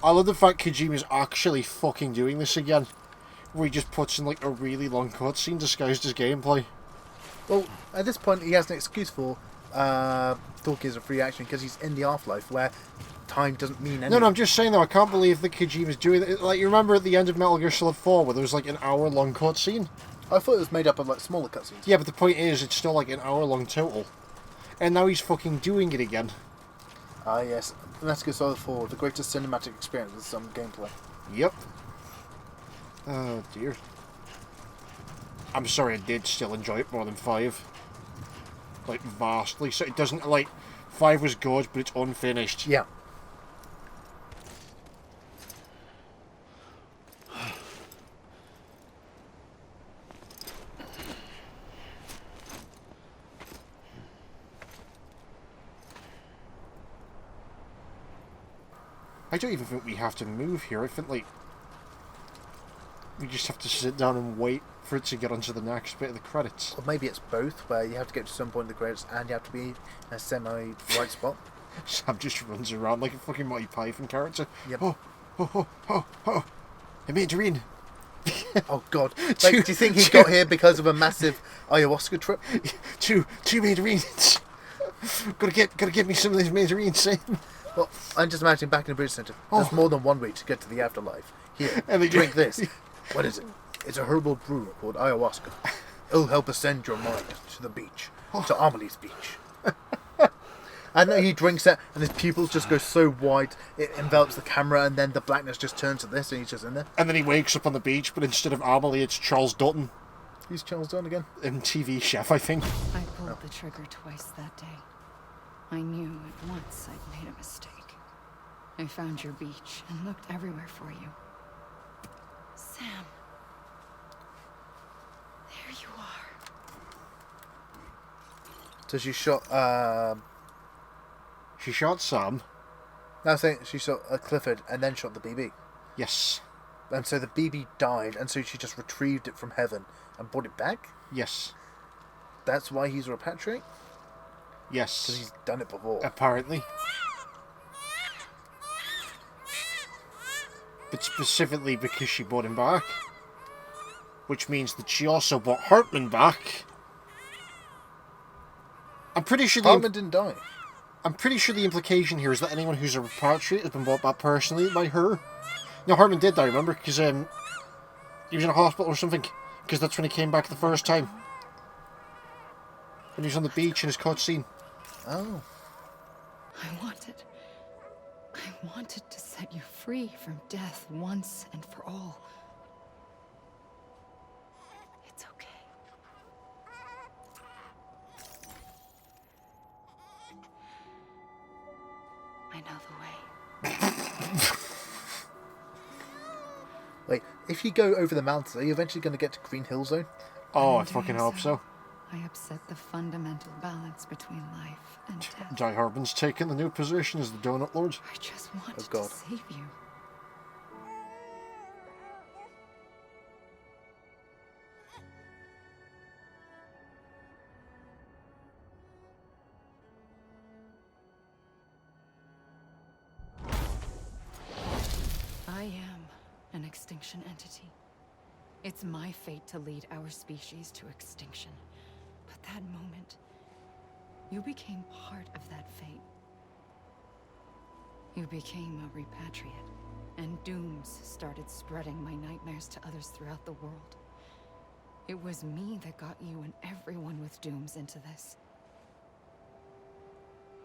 I love the fact Kojima's actually fucking doing this again, where he just puts in like a really long cutscene disguised as gameplay. Well, at this point, he has an excuse for talking as a free action because he's in the afterlife where time doesn't mean anything. No, I'm just saying though, I can't believe that Kojima's doing it. Like, you remember at the end of Metal Gear Solid 4 where there was like an hour-long cutscene? I thought it was made up of like smaller cutscenes. Yeah, but the point is, it's still like an hour-long total. And now he's fucking doing it again. Ah, yes. Metal Gear Solid 4, the greatest cinematic experience with some gameplay. Yep. Oh dear. I'm sorry, I did still enjoy it more than 5. Like, vastly. So it doesn't, like, 5 was good, but it's unfinished. Yeah. I don't even think we have to move here. I think, like, we just have to sit down and wait for it to get onto the next bit of the credits. Or maybe it's both, where you have to get to some point in the credits and you have to be in a semi-right spot. Sam just runs around like a fucking Monty Python character. Yep. Oh. Mandarin. Oh god. Like, do you think he got here because of a massive ayahuasca trip? Two mandarins. gotta get me some of these mandarins, Sam. Well, I'm just imagining back in the British Centre. There's more than one way to get to the afterlife. Here, And they drink this. What is it? It's a herbal brew called ayahuasca. It'll help ascend your mind to the beach. To Amelie's beach. And then he drinks it, and his pupils just go so wide, it envelops the camera, and then the blackness just turns to this, and he's just in there. And then he wakes up on the beach, but instead of Amelie, it's Charles Dutton. He's Charles Dunn again. MTV chef, I think. I pulled the trigger twice that day. I knew at once I'd made a mistake. I found your beach and looked everywhere for you. Sam. There you are. So she shot, She shot Sam. No, I'm saying she shot Clifford and then shot the BB. Yes. And so the BB died, and so she just retrieved it from heaven and brought it back? Yes. That's why he's a repatriate? Yes. Because he's done it before. Apparently. But specifically because she brought him back. Which means that she also brought Hartman back. I'm pretty sure Hartman didn't die. I'm pretty sure the implication here is that anyone who's a repatriate has been brought back personally by her. No, Hartman did die, remember? Because he was in a hospital or something. Because that's when he came back the first time. When he was on the beach in his cutscene. Oh. I wanted to set you free from death once and for all. It's okay. I know the way. Wait, if you go over the mountains, are you eventually going to get to Green Hill Zone? Oh, I fucking hope so. I upset the fundamental balance between life and death. Die Hartman's taken the new position as the Donut Lord. I just wanted Oh, God. to save you. I am an extinction entity. It's my fate to lead our species to extinction. But that moment, You became part of that fate. You became a repatriate, and dooms started spreading my nightmares to others throughout the world. It was me that got you and everyone with dooms into this.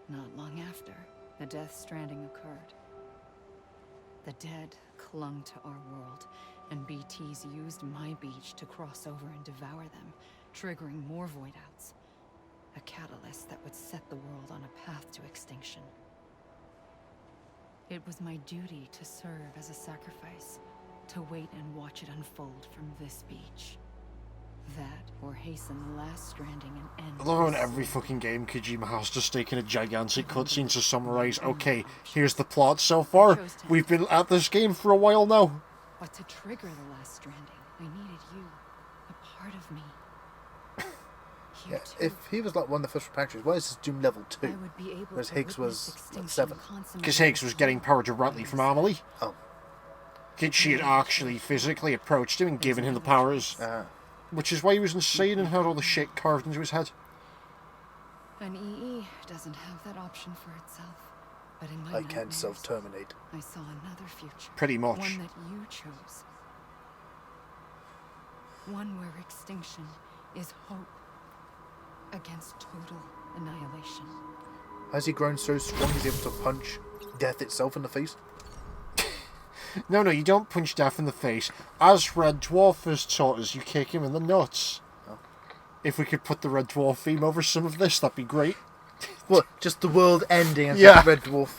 Not long after, the Death Stranding occurred. The dead clung to our world, and BTs used my beach to cross over and devour them, triggering more void outs. A catalyst that would set the world on a path to extinction. It was my duty to serve as a sacrifice, to wait and watch it unfold from this beach. That, or hasten the last stranding and end. I love how in every fucking game Kojima has just taken a gigantic cutscene to summarise, okay, here's the plot so far. We've been at this game for a while now. But to trigger the last stranding, I needed you, a part of me. Yeah, if he was like one of the first repatriates, why is his Doom level 2? Whereas Higgs was like 7. Because Higgs was getting power directly from Amelie. Oh. She had actually physically approached him and given him the powers. Which is why he was insane and had all the shit carved into his head. An EE doesn't have that option for itself. But in my I can't self-terminate. I saw another future. Pretty much. One that you chose. One where extinction is hope against total annihilation. Has he grown so strong he's able to punch death itself in the face? No, you don't punch death in the face. As Red Dwarf has taught us, you kick him in the nuts. Oh. If we could put the Red Dwarf theme over some of this, that'd be great. What, just the world ending and yeah. Red Dwarf?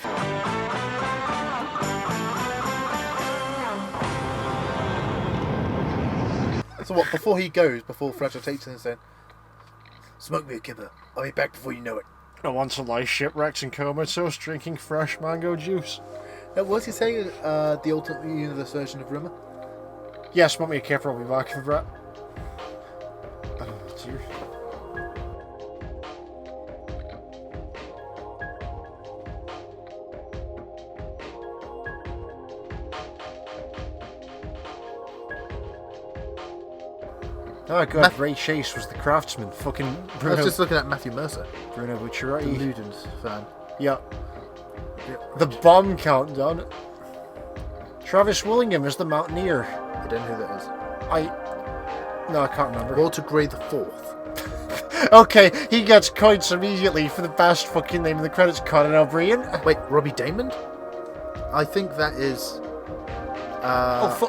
So what, before he goes, before Fragile takes him and says, "Smoke me a kipper, I'll be back before you know it." I want to lie shipwrecked and comatose, drinking fresh mango juice. Was he saying the alternate universe version of Rimmer? Yeah, smoke me a kipper, I'll be back for Brett. Oh, dear. Oh god, Ray Chase was the craftsman. Fucking Bruno. I was just looking at Matthew Mercer. Bruno Bucciarati. The Ludens fan. Yeah. The bomb countdown. Travis Willingham is the Mountaineer. I don't know who that is. No, I can't remember. Walter Gray the Fourth. Okay, he gets coins immediately for the best fucking name in the credits, Conan O'Brien. Wait, Robbie Damon? I think that is...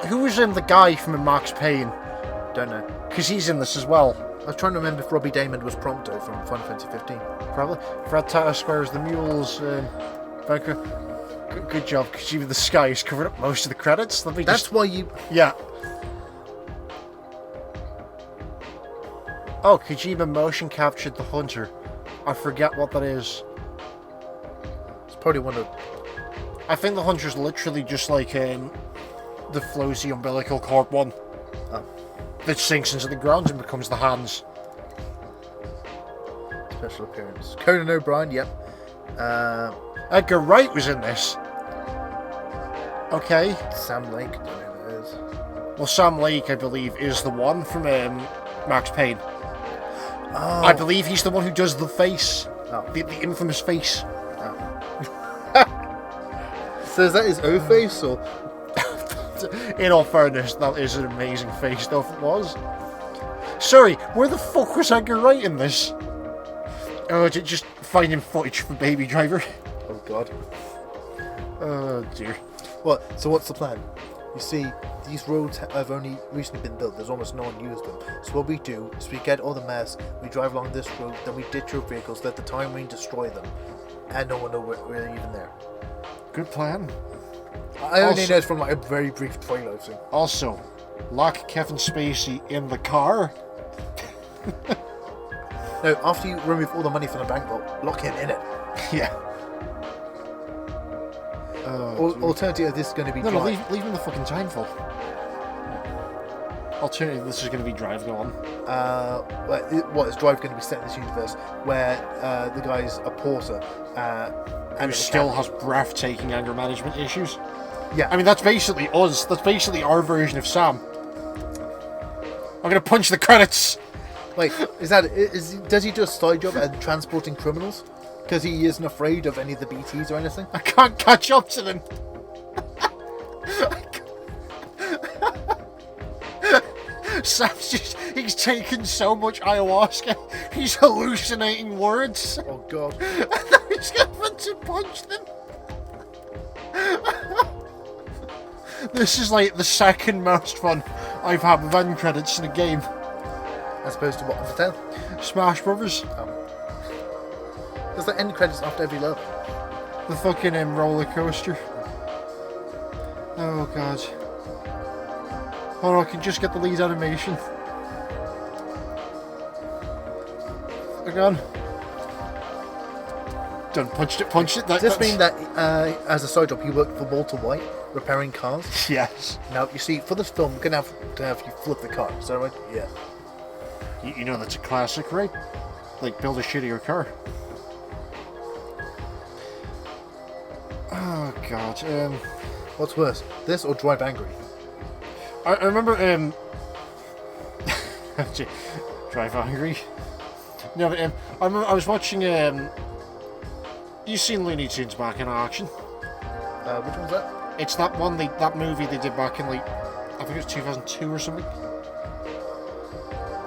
who was in the guy from Max Payne? Don't know. Because he's in this as well. I was trying to remember if Robbie Damon was Prompto from Final Fantasy 15. Probably. Fred Tatter squares the mules. Good job, because even the sky is covered up most of the credits. That's why you... Yeah. Oh, Kojima motion captured the hunter. I forget what that is. It's probably one of... I think the hunter's literally just like the Flozy umbilical cord one. Oh. That sinks into the ground and becomes the hands. Special appearance. Conan O'Brien, yep. Edgar Wright was in this. Okay. Sam Lake, don't know who that is. Well, Sam Lake, I believe, is the one from Max Payne. Oh. I believe he's the one who does the face. Oh. The infamous face. Oh. So is that his O face, or...? In all fairness, that is an amazing face, though, if it was. Sorry, where the fuck was Edgar Wright in this? Oh, just finding footage from Baby Driver. Oh, God. Oh, dear. What? So what's the plan? You see, these roads have only recently been built. There's almost no one used them. So what we do is we get all the mess, we drive along this road, then we ditch your vehicles, let the time rain destroy them, and no one know we're even there. Good plan. I only know it's from like a very brief trailer thing. Also, lock Kevin Spacey in the car. No, after you remove all the money from the bank vault, lock him in it. Yeah. Alternatively, this is going to be No, Drive. leave him in the fucking time vault. Alternatively, this is going to be Drive, go on. What is Drive going to be set in this universe where the guy's a porter and still has breathtaking anger management issues? Yeah. I mean, that's basically us. That's basically our version of Sam. I'm going to punch the credits. Wait, does he do a side job at transporting criminals? Because he isn't afraid of any of the BTs or anything? I can't catch up to them. Sam's he's taken so much ayahuasca, he's hallucinating words. Oh god. And then he's going to punch them. This is like the second most fun I've had with end credits in a game. As opposed to what, Undertale? Smash Brothers. There's the end credits after every level. The fucking roller coaster. Oh god. Hold on, I can just get the lead animation. Again. Done. Punched it. Does this mean that as a side job he worked for Walter White repairing cars? Yes. Now you see, for this film, we're gonna have to have you flip the car. Is that right? Yeah. You know that's a classic, right? Like build a shittier car. Oh god. What's worse, this or Drive Angry? I remember Drive Angry. No, but I remember I was watching you've seen Looney Tunes back in action. Which one's that? It's that one that movie they did back in like I think it was 2002 or something.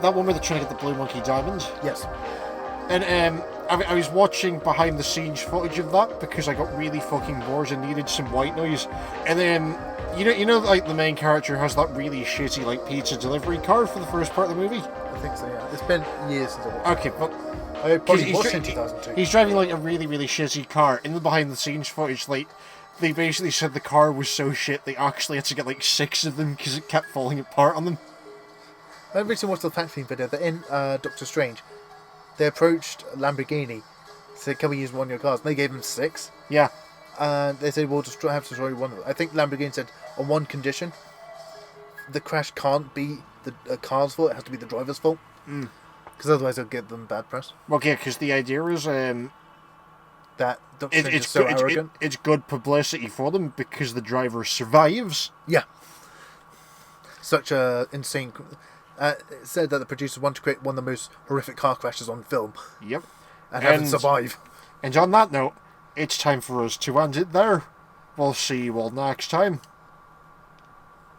That one where they're trying to get the Blue Monkey Diamond. Yes. And I was watching behind the scenes footage of that because I got really fucking bored and needed some white noise. And then you know like the main character has that really shitty like pizza delivery car for the first part of the movie. I think so. Yeah. It's been years since I watched. Okay, but I probably watched it in 2002. he's driving like a really really shitty car. In the behind the scenes footage, like they basically said the car was so shit they actually had to get like 6 of them because it kept falling apart on them. I recently watched the factory video that in Doctor Strange, they approached Lamborghini, said, "Can we use one of your cars?" And they gave them 6. Yeah. And they said, "We'll have to destroy one of them." I think Lamborghini said, on one condition, the crash can't be the car's fault; it has to be the driver's fault. Because otherwise, they'll give them bad press. Okay, because the idea is that Doctor Strange is so arrogant. It's good publicity for them because the driver survives. Yeah. Such a insane. It said that the producers want to create one of the most horrific car crashes on film. Yep. And have it survive. And on that note, it's time for us to end it there. We'll see you all next time.